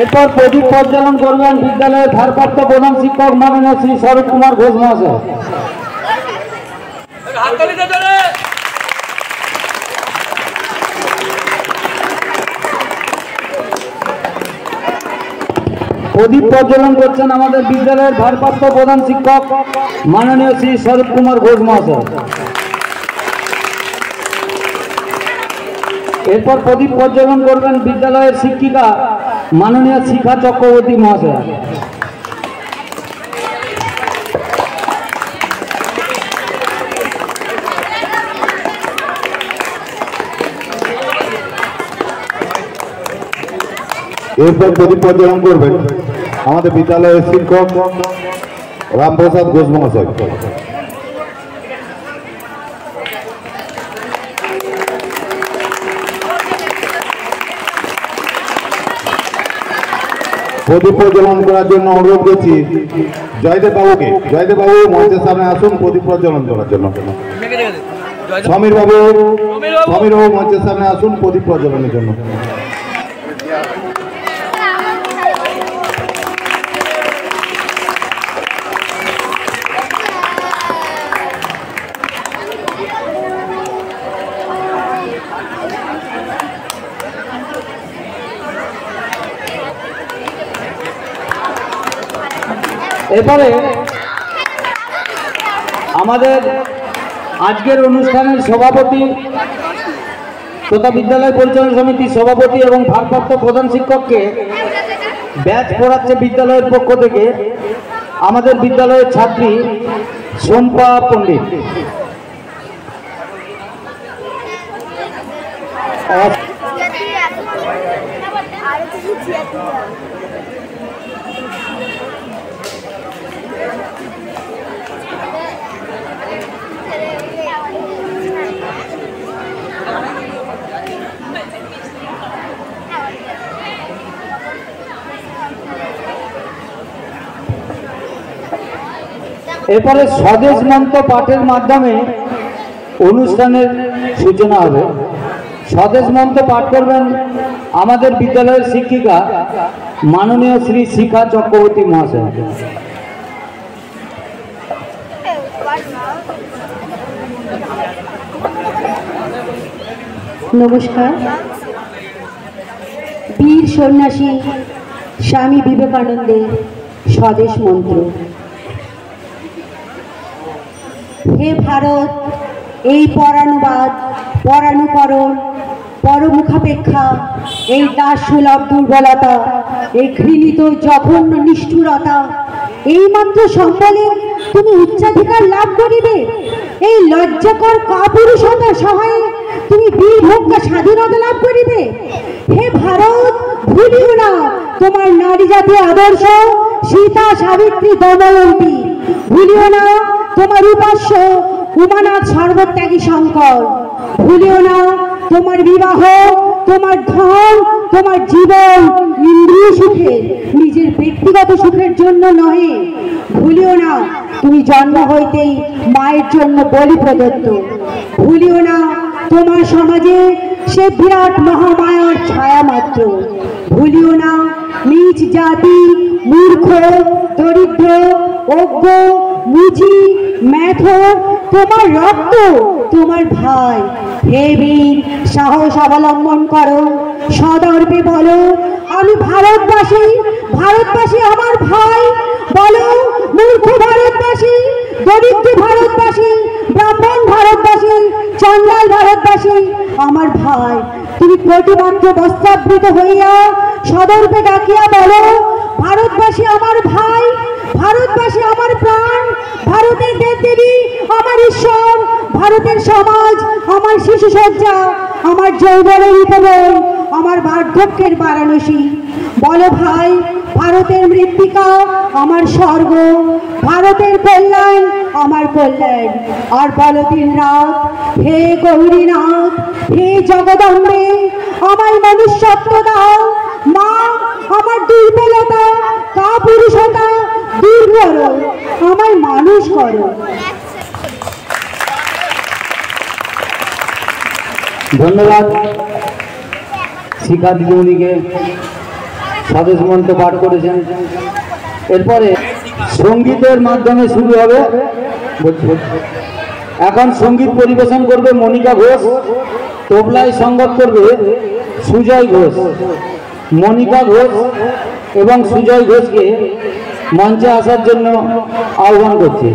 এরপর প্রদীপ প্রজ্বলন করবেন বিদ্যালয়ের ভারপ্রাপ্ত প্রধান শিক্ষক মাননীয় শ্রী স্বরূপ কুমার ঘোষ মহাশয়। প্রদীপ প্রজ্বলন করছেন আমাদের বিদ্যালয়ের ভারপ্রাপ্ত প্রধান শিক্ষক মাননীয় শ্রী স্বরূপ কুমার ঘোষ মহাশয়। এরপর প্রদীপ প্রজ্বলন করবেন বিদ্যালয়ের শিক্ষিকা মাননীয় শিখা চক্রবর্তী মহাশয়। এরপর প্রদীপ প্রজ্বলন করবেন আমাদের বিদ্যালয়ের শিক্ষক রামপ্রসাদ ঘোষ মহাশয়। প্রদীপ প্রজ্বলন করার জন্য অনুরোধ করছি জয়দেব বাবুকে। জয়দেব বাবু মঞ্চের সামনে আসুন প্রদীপ প্রজ্বলন করার জন্য। সমীর বাবু মঞ্চের সামনে আসুন প্রদীপ প্রজ্বলনের জন্য। এরপরে আমাদের আজকের অনুষ্ঠানের সভাপতি তথা বিদ্যালয় পরিচালনা সমিতির সভাপতি এবং ভারপ্রাপ্ত প্রধান শিক্ষককে ব্যাচ পড়াচ্ছে বিদ্যালয়ের পক্ষ থেকে আমাদের বিদ্যালয়ের ছাত্রী শম্পা পণ্ডিত। এরপরে স্বদেশ মন্ত্র পাঠের মাধ্যমে অনুষ্ঠানের সূচনা হবে। স্বদেশ মন্ত্র পাঠ করবেন আমাদের বিদ্যালয়ের শিক্ষিকা মাননীয় শ্রী শিখা চক্রবর্তী মহাশয়। নমস্কার। বীর সন্ন্যাসী স্বামী বিবেকানন্দের স্বদেশ মন্ত্র। হে ভারত, এই পরানুবাদ, পরানুকরণ, পরমুখাপেক্ষা, এই দাসসুলভ দুর্বলতা, এই ঘৃণিত জঘন্য নিষ্ঠুরতা, এইমাত্র সম্বলে তুমি উচ্চাধিকার লাভ করিবে। এই লজ্জাকর কাপুরুষতা সহায়ে তুমি বীরভঙ্গা স্বাধীনতা লাভ করিবে। হে ভারত, ভুলিও না তোমার নারী জাতীয় আদর্শ সীতা, সাবিত্রী, দময়ন্তী। ভুলিও না তোমার উপাস্য উমানাথ সর্বত্যাগী শঙ্কর। ভুলিও না তোমার বিবাহ, তোমার ধন, তোমার জীবন ইন্দ্রিয় সুখের, নিজের ব্যক্তিগত সুখের জন্য নহে। ভুলিও না তুমি জন্ম হইতেই মায়ের জন্য বলি প্রদত্ত। ভুলিও না তোমার সমাজে সে বিরাট মহামায়ার ছায়া মাত্র। ভুলিও না নিজ জাতি, মূর্খ, দরিদ্র, অজ্ঞ, মুচি, মেথর তোমার রক্ত, তোমার ভাই। হে বীর, সাহস অবলম্বন করো, সদর্পে বলো আমি ভারতবাসী, ভারতবাসী আমার ভাই। বলো মূর্খ ভারতবাসী, দরিদ্র ভারতবাসী, ব্রাহ্মণ ভারতবাসী, চণ্ডাল ভারতবাসী আমার ভাই। তুমি প্রতিমাত্র বস্ত্রাবৃত হইয়া সদর্পে ডাকিয়া বলো ভারতবাসী আমার ভাই, ভারতবাসী আমার প্রাণ, ভারতের দেবদেবী আমার ঈশ্বর, ভারতের সমাজ আমার শিশু সজ্জা, আমার যৌবনের উপবন, আমার বার্ধক্যের বারাণসী। বলো ভাই ভারতের মৃত্তিকা আমার স্বর্গ, ভারতের কল্যাণ আমার কল্যাণ। আর বলো দিন রাত হে গৌরীনাথ, হে জগদম্বে আমায় মনুষ্যত্ব দাও। মা আমার দুর্বলতা, কাপুরুষতা দূর করো, আমায় মানুষ করো। ধন্যবাদ শিক্ষা দিদিমণিকে, স্বদেশ মন্ত্র পাঠ করেছেন। এরপরে সঙ্গীতের মাধ্যমে শুরু হবে। এখন সঙ্গীত পরিবেশন করবে মনিকা ঘোষ, তবলায় সঙ্গত করবে সুজয় ঘোষ। মনিকা ঘোষ এবং সুজয় ঘোষকে মঞ্চে আসার জন্য আহ্বান করছি।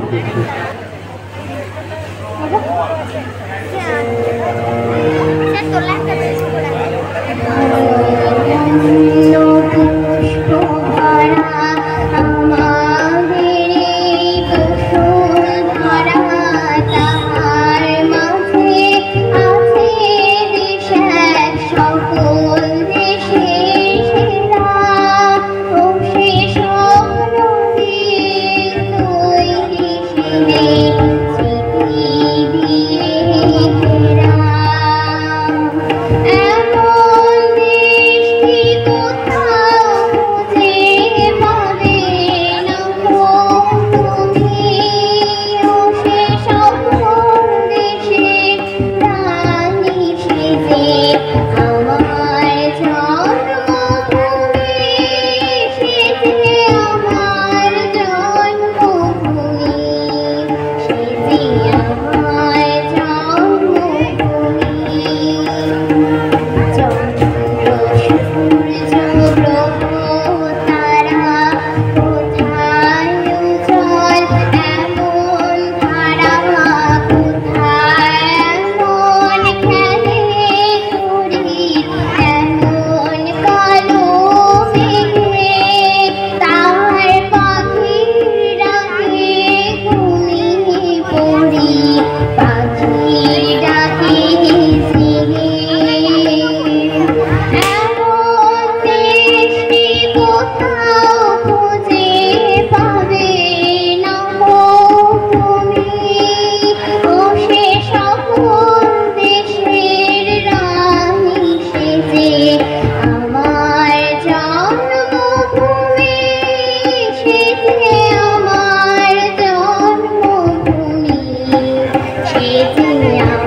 Yeah.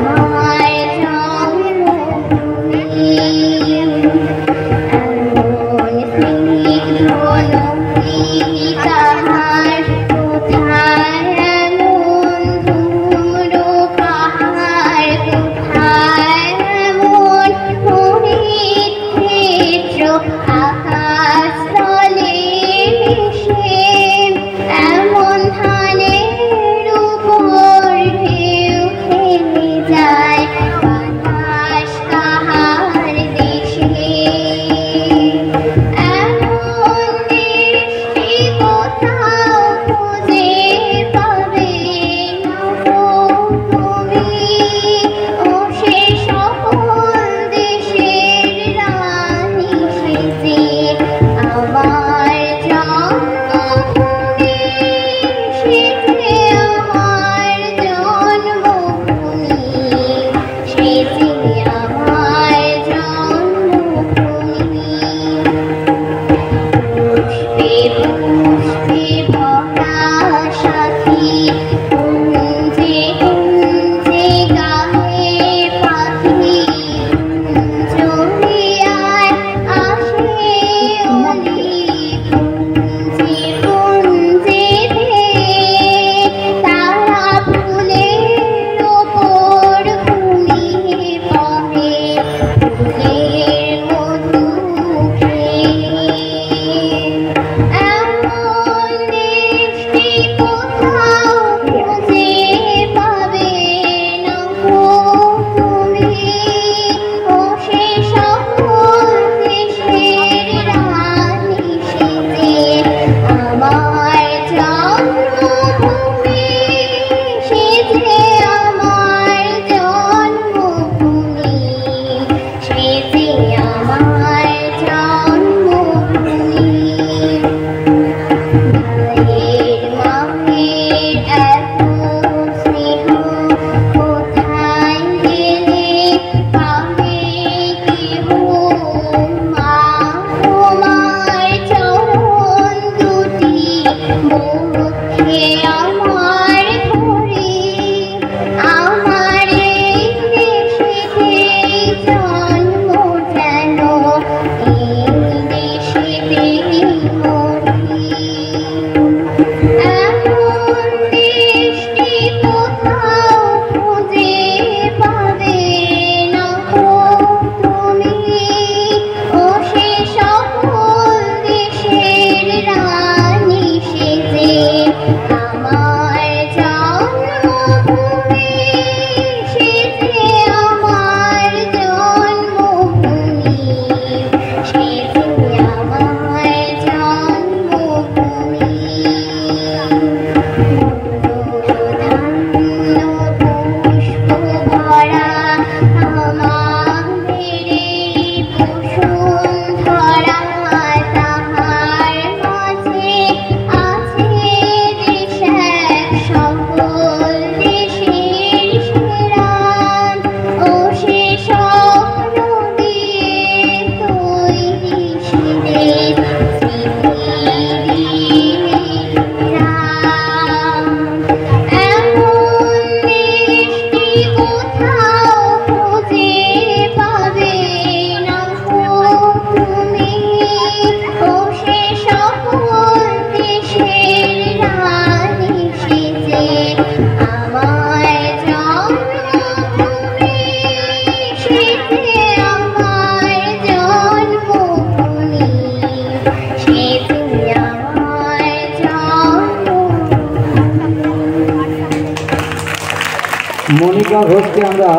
মনিকা ঘোষকে আমরা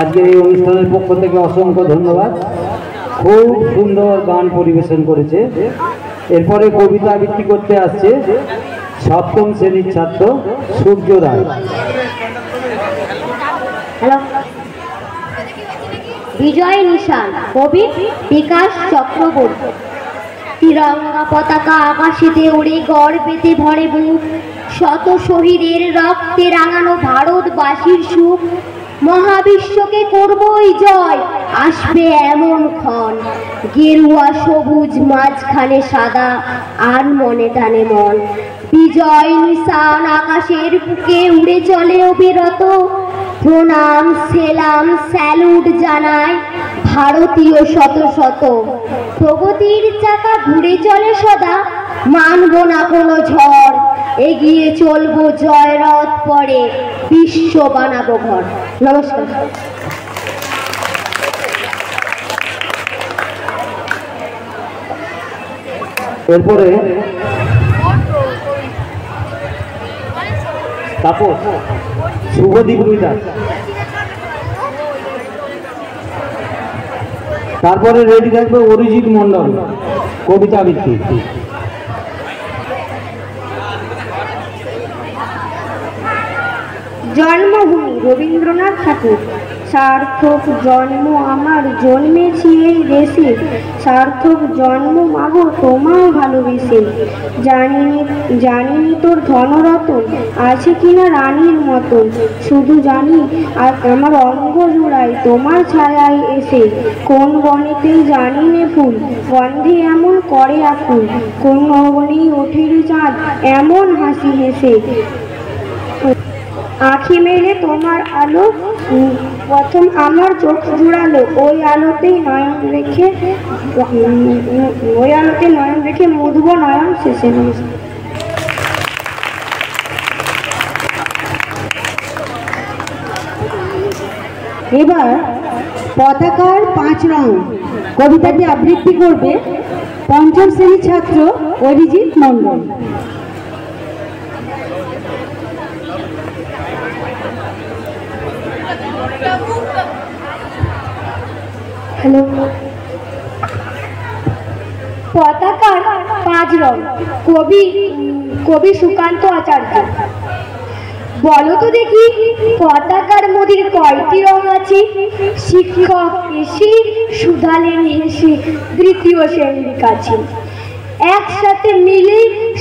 আজকে এই অনুষ্ঠানের পক্ষ থেকে অসংখ্য ধন্যবাদ। খুব সুন্দর গান পরিবেশন করেছে। এরপরে কবিতা আবৃত্তি করতে আসছে সপ্তম শ্রেণীর ছাত্র সূর্য রায়। হ্যালো, বিজয় নিশান, কবি বিকাশ চক্রবর্তী। তিরঙ্গা পতাকা আকাশেতে উড়ে গর্বেতে ভরে বুক, শত শহীদের রক্তে রাঙানো ভারতবাসীর সুখ। মহাবিশ্বকে করবই জয়, আসবে এমন ক্ষণ, গেরুয়া সবুজ মাঝখানে সাদা, আর মনে টানে মন। বিজয় নিশান আকাশের বুকে উড়ে চলে অবিরত, প্রণাম সেলাম স্যালুট জানায় ভারতীয় শত শত। প্রগতির চাকা ঘুরে চলে সদা, মানব না কোনো ঝড়, এগিয়ে চলবো জয়রথ পরে, বিশ্ব বানাবো ঘর। নমস্কার। এরপরে তাপস শুভদীপ রুইদাস, তারপরে রেডি থাকবে অরিজিৎ মন্ডল কবিতা আবৃত্তি। জন্মভূমি রবীন্দ্রনাথ ঠাকুর। সার্থক জন্ম আমার, জন্মেছি এই দেশে, সার্থক জন্ম মাগো তোমায় ভালোবেসে। জানিনি তোর ধনরতন আছে কিনা রানীর মতন, শুধু জানি আর আমার অঙ্গ জোড়ায় তোমার ছায়ায় এসে। কোন বনেতেই জানি নে ফুল গন্ধে এমন করে আকুল, কোন অবনেই ওঠের চাঁদ এমন হাসি হেসে। আঁখি মেলে তোমার আলো প্রথম আমার চোখ জুড়ালো, ওই আলোতেই নয়ন রেখে মধুব নয়ন শেষে। এবার পতাকার 5 রং কবিতাটি আবৃত্তি করবে পঞ্চম শ্রেণীর ছাত্র অরিজিৎ মন্ডল। হ্যালো, পতাকার 5 রং, কবি সুকান্ত আচার্য। বলো তো দেখি পতাকার মধ্যে কয়টি রং আছে? শিক্ষক এসে শুধালেন হেসে তৃতীয় শ্রেণীর কাছে। একসাথে মিলে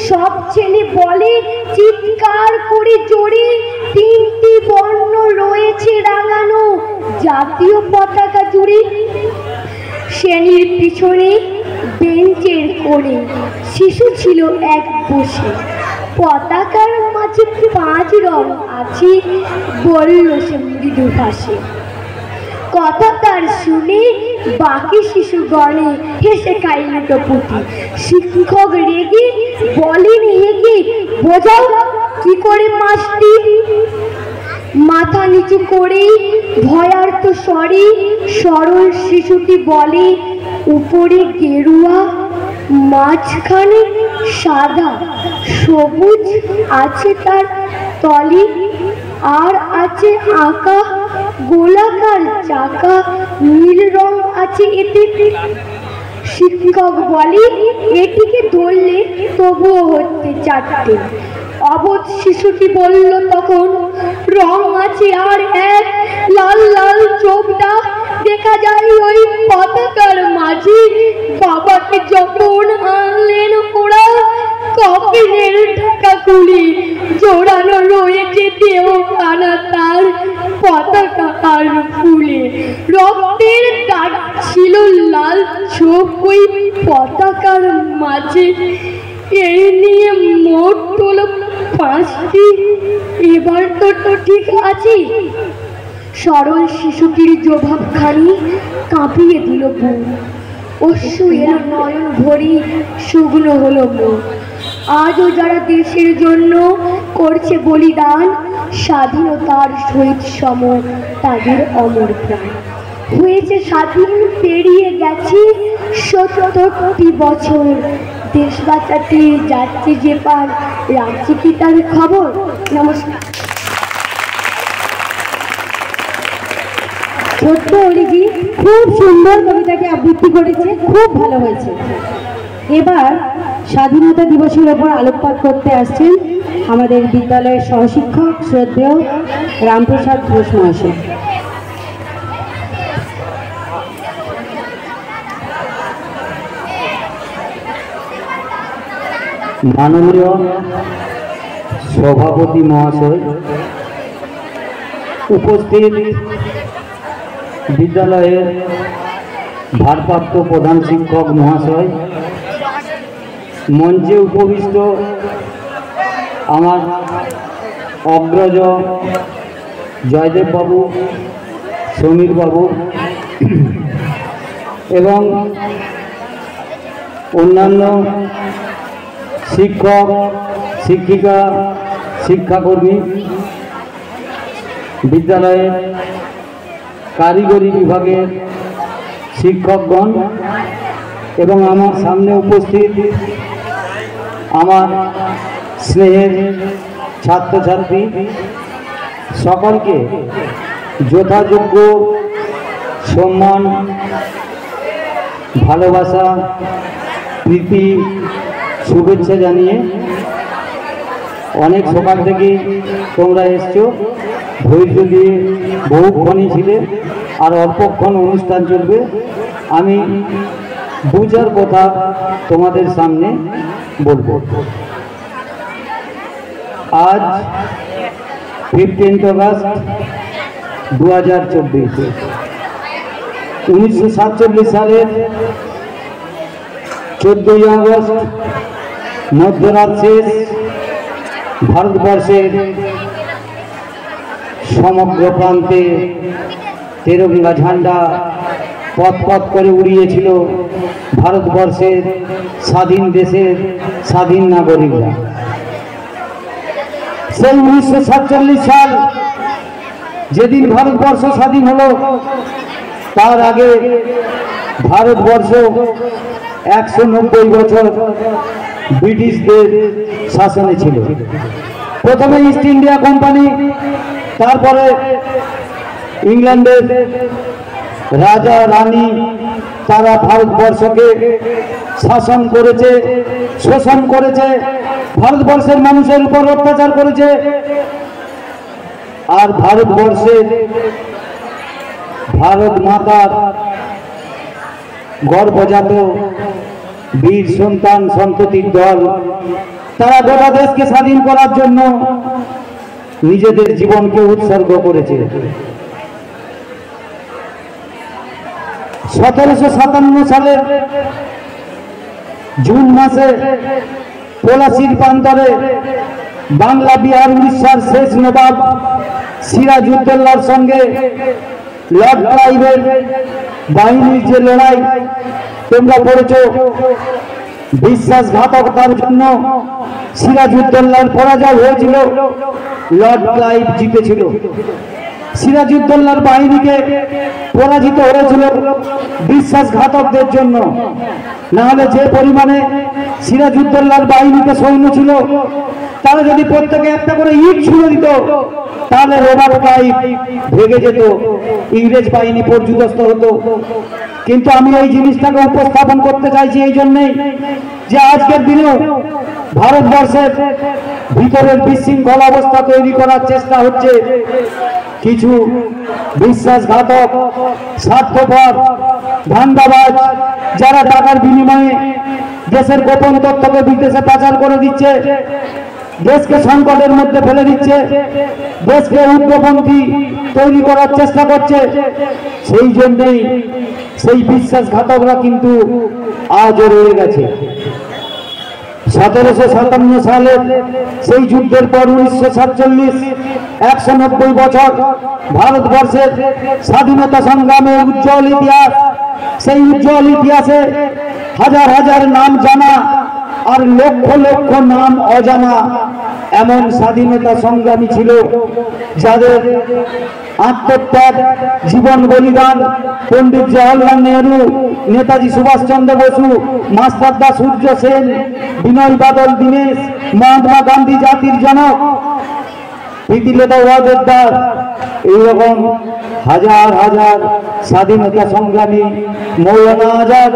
সব ছেলে বলে চিৎকার করে জোরে, 3টি বর্ণ রয়েছে রাঙানো জাতীয় পতাকা জুড়ে। শ্রেণীর পিছনে বেঞ্চের কোণে শিশু ছিল এক বসে, পতাকার মাঝে 5 রং আছে বলল সে মৃদু ভাষে। কথা তার শুনে বাকি শিশুগণে হেসে খাইল টপুটি। শিক্ষক রেগে বলেন হেগে, বোঝাও কি করে 5টি? মাথা নিচু করে ভয়ার্ত স্বরে সরল শিশুটি বলে, উপরে গেরুয়া মাঝখানে সাদা, সবুজ আছে তার তলে, আর আছে আঁকা গোলাকার চাকা, নীল রং আছে এতে। শিক্ষক বলে এটিকে ধরলে তবুও হচ্ছে 4টে। অবোধ শিশুটি বলল তখন, রং আছে আর এক, লাল লাল চোখটা দেখা যায় ওই পতাকার মাঝে। বাবাকে যখন আনলেন ওরা, কফিনের ঢাকা খুলে জোড়ানো রয়েছে দেহখানা তার পতাকা আর ফুলে। রক্তের দাগ ছিল লাল চোখ ওই পতাকার মাঝে। এই নিয়ে মোট হলো 5টি। এবার তো ঠিক আছে। সরল শিশুটির জবাবখানি কাঁপিয়ে দিল বুক, অশ্রু এলো নয়ন ভরি, শুকনো হলো মুখ। আজও যারা দেশের জন্য করছে বলিদান, স্বাধীনতার সহিত সম তাদের অমর প্রাণ। হয়েছে স্বাধীন, পেরিয়ে গেছে 70টি বছর, দেশ বাঁচাতে যাচ্ছে যে পার, রাজ্যে কি তার খবর? নমস্কার। ছোট্ট অরিজিৎ খুব সুন্দর কবিতাটি আবৃত্তি করেছে, খুব ভালো হয়েছে। এবার স্বাধীনতা দিবসের ওপর আলোকপাত করতে আসছেন আমাদের বিদ্যালয়ের সহশিক্ষক শ্রদ্ধেয় রামপ্রসাদ ঘোষ মহাশয়। মাননীয় সভাপতি মহাশয়, উপস্থিত বিদ্যালয়ের ভারপ্রাপ্ত প্রধান শিক্ষক মহাশয়, মঞ্চে উপবিষ্ট আমার অগ্রজ জয়দেব বাবু, সমীর বাবু এবং অন্যান্য শিক্ষক, শিক্ষিকা, শিক্ষাকর্মী, বিদ্যালয়ের কারিগরি বিভাগের শিক্ষকগণ এবং আমার সামনে উপস্থিত আমার স্নেহের ছাত্রছাত্রী সকলকে যথাযোগ্য সম্মান, ভালোবাসা, প্রীতি, শুভেচ্ছা জানিয়ে অনেক সকাল থেকে তোমরা এসছো, ধৈর্য দিয়ে বহুক্ষণই ছিলে, আর অল্পক্ষণ অনুষ্ঠান চলবে। আমি দু চার কথা তোমাদের সামনে বলবো। আজ 15 আগস্ট 2024, 1947 সালের 14ই আগস্ট মধ্যরাত শেষ। ভারতবর্ষের সমগ্র প্রান্তে তেরঙ্গা ঝান্ডা পথ পথ করে উড়িয়েছিল ভারতবর্ষের স্বাধীন দেশের স্বাধীন নাগরিকরা। সেই 1947 সাল যেদিন ভারতবর্ষ স্বাধীন হলো, তার আগে ভারতবর্ষ 190 বছর ব্রিটিশদের শাসনে ছিল। প্রথমে ইস্ট ইন্ডিয়া কোম্পানি, তারপরে ইংল্যান্ডের রাজা রানী, তারা ভারতবর্ষকে শাসন করেছে, শোষণ করেছে, ভারতবর্ষের মানুষের উপর অত্যাচার করেছে। আর ভারতবর্ষের ভারত মাতার গর্ভজাত বীর সন্তান সন্ততির দল, তারা গোটা দেশকে স্বাধীন করার জন্য নিজেদের জীবনকে উৎসর্গ করেছে। 1757 সালের জুন মাসে পলাশির প্রান্তরে বাংলা, বিহার, উড়িষ্যার শেষ নবাব সিরাজউদ্দৌলার সঙ্গে লর্ড ক্লাইভের বাহিনীর যে লড়াই তোমরা পড়েছো, বিশ্বাসঘাতকতার জন্য সিরাজউদ্দৌলার পরাজয় হয়েছিল, লর্ড ক্লাইভ জিতেছিল। সিরাজউদ্দৌলার বাহিনীকে পরাজিত হয়েছিল বিশ্বাসঘাতকদের জন্য। না হলে যে পরিমাণে সিরাজউদ্দৌলার বাহিনীতে সৈন্য ছিল, তারা যদি প্রত্যেকে একটা করে ইট ছুঁড়ে দিত, তাহলে রবার্ট ক্লাইভ ভেঙে যেত, ইংরেজ বাহিনী পর্যুদস্ত হতো। কিন্তু আমি এই জিনিসটাকে উপস্থাপন করতে চাইছি এই জন্যেই যে আজকের দিনেও ভারতবর্ষের ভিতরের বিশৃঙ্খল অবস্থা তৈরি করার চেষ্টা হচ্ছে কিছু বিশ্বাসঘাতক, স্বার্থপর, ধান্দাবাজ, যারা টাকার বিনিময়ে দেশের গোপন তথ্যকে বিদেশে পাচার করে দিচ্ছে, দেশকে সংকটের মধ্যে ফেলে দিচ্ছে, দেশকে উগ্রপন্থী তৈরি করার চেষ্টা করছে। সেই জন্যই সেই বিশ্বাসঘাতকরা কিন্তু আজও রয়ে গেছে। 1757 সালের সেই যুদ্ধের পর 1947, 190 বছর ভারতবর্ষের স্বাধীনতা সংগ্রামে উজ্জ্বল ইতিহাস। সেই উজ্জ্বল ইতিহাসে হাজার হাজার নাম জানা আর লক্ষ লক্ষ নাম অজানা এমন স্বাধীনতা সংগ্রামী ছিল, যাদের আত্মত্যাগ, জীবন বলিদান পণ্ডিত জওহরলাল নেহরু, নেতাজি সুভাষচন্দ্র বসু, মাস্টারদা সূর্য সেন, বিনয় বাদল দীনেশ, মহাত্মা গান্ধী জাতির জনক, প্রীতিলতা ওয়াদ্দেদার, এইরকম হাজার হাজার স্বাধীনতা সংগ্রামী মৌলানা আজাদ,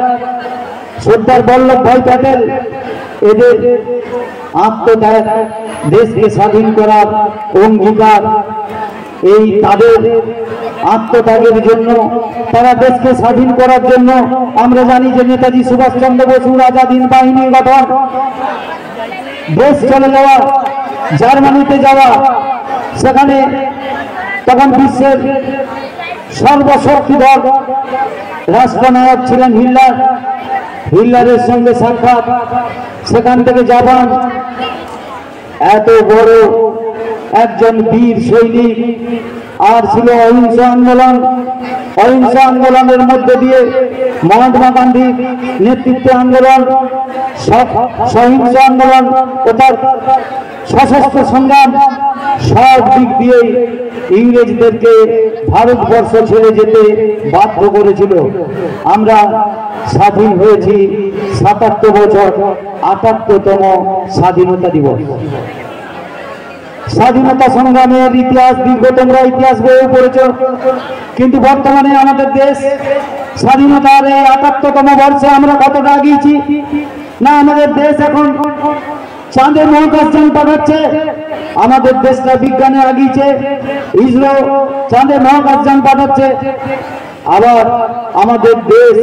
সর্দার বল্লভভাই প্যাটেল, এদের আত্মত্যাগ, দেশকে স্বাধীন করার অঙ্গীকার, এই তাদের আত্মত্যাগের জন্য, তারা দেশকে স্বাধীন করার জন্য আমরা জানি যে নেতাজি সুভাষচন্দ্র বসুর আজাদ হিন্দ বাহিনী গঠন, দেশ চলে যাওয়া, জার্মানিতে যাওয়া, সেখানে তখন বিশ্বের সর্বশক্তিধর রাষ্ট্রনায়ক ছিলেন হিটলার, হিটলারের সঙ্গে সাক্ষাৎ, সেখান থেকে জাপান, এত বড় একজন বীর সৈনিক। আর ছিল অহিংস আন্দোলন, অহিংস আন্দোলনের মধ্যে দিয়ে মহাত্মা গান্ধীর নেতৃত্বে আন্দোলন, সহিংস আন্দোলন ও তার সশস্ত্র সংগ্রাম, সব দিক দিয়ে ইংরেজদেরকে ভারতবর্ষ ছেড়ে যেতে বাধ্য করেছিল। আমরা স্বাধীন হয়েছি ৭৭ বছর, ৭৮তম স্বাধীনতা দিবস। স্বাধীনতা সংগ্রামের ইতিহাস দীর্ঘ, তোমরা ইতিহাস বইয়ে পড়েছ, কিন্তু বর্তমানে আমাদের দেশ স্বাধীনতার এই ৭৮তম বর্ষে আমরা কতটা এগিয়েছি না? আমাদের দেশ এখন চাঁদে মহাকাশযান পাঠাচ্ছে, আমাদের দেশটা বিজ্ঞানে এগিয়েছে, ইসরো চাঁদে মহাকাশযান পাঠাচ্ছে। আবার আমাদের দেশ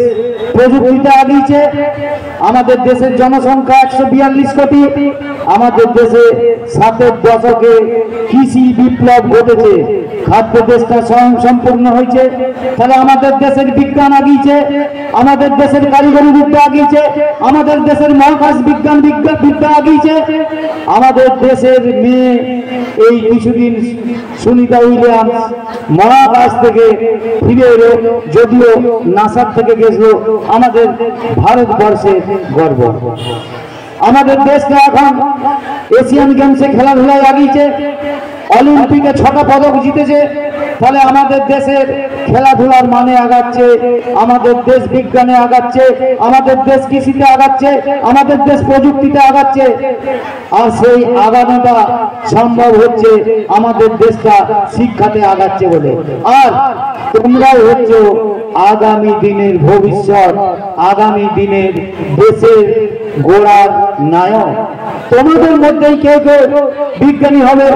প্রযুক্তিতে এগিয়েছে, আমাদের দেশের জনসংখ্যা ১৪২ কোটি, আমাদের দেশে ৭এর দশকে কৃষি বিপ্লব ঘটেছে, খাদ্য দেশটা স্বয়ং সম্পূর্ণ হয়েছে। তাহলে আমাদের দেশের বিজ্ঞান এগিয়েছে, আমাদের দেশের কারিগরি বিদ্যা এগিয়েছে, আমাদের দেশের মহাকাশ বিজ্ঞান বিদ্যা এগিয়েছে। আমাদের দেশের মেয়ে এই কিছুদিন সুনিতা উইলিয়ামস মহাকাশ থেকে ফিরে এলো, যদিও নাসার থেকে গেছিল। আমাদের ভারতবর্ষের গর্ব। আমাদের দেশটা এখন এশিয়ান গেমসে খেলাধুলায় এগিয়েছে, অলিম্পিকে 6টা পদক জিতেছে। তাহলে আমাদের দেশের খেলাধুলার মানে আগাচ্ছে, আমাদের দেশ বিজ্ঞানে আগাচ্ছে, আমাদের দেশ কৃষিতে আগাচ্ছে, আমাদের দেশ প্রযুক্তিতে আগাচ্ছে। আর সেই আগানোটা সম্ভব হচ্ছে আমাদের দেশটা শিক্ষাতে আগাচ্ছে বলে। আর তোমরাই হচ্ছে আগামী দিনের ভবিষ্যৎ, আগামী দিনের দেশের গোড়ার নায়ক। তোমাদের মধ্যেই কেউ কেউ বিজ্ঞানী হবে,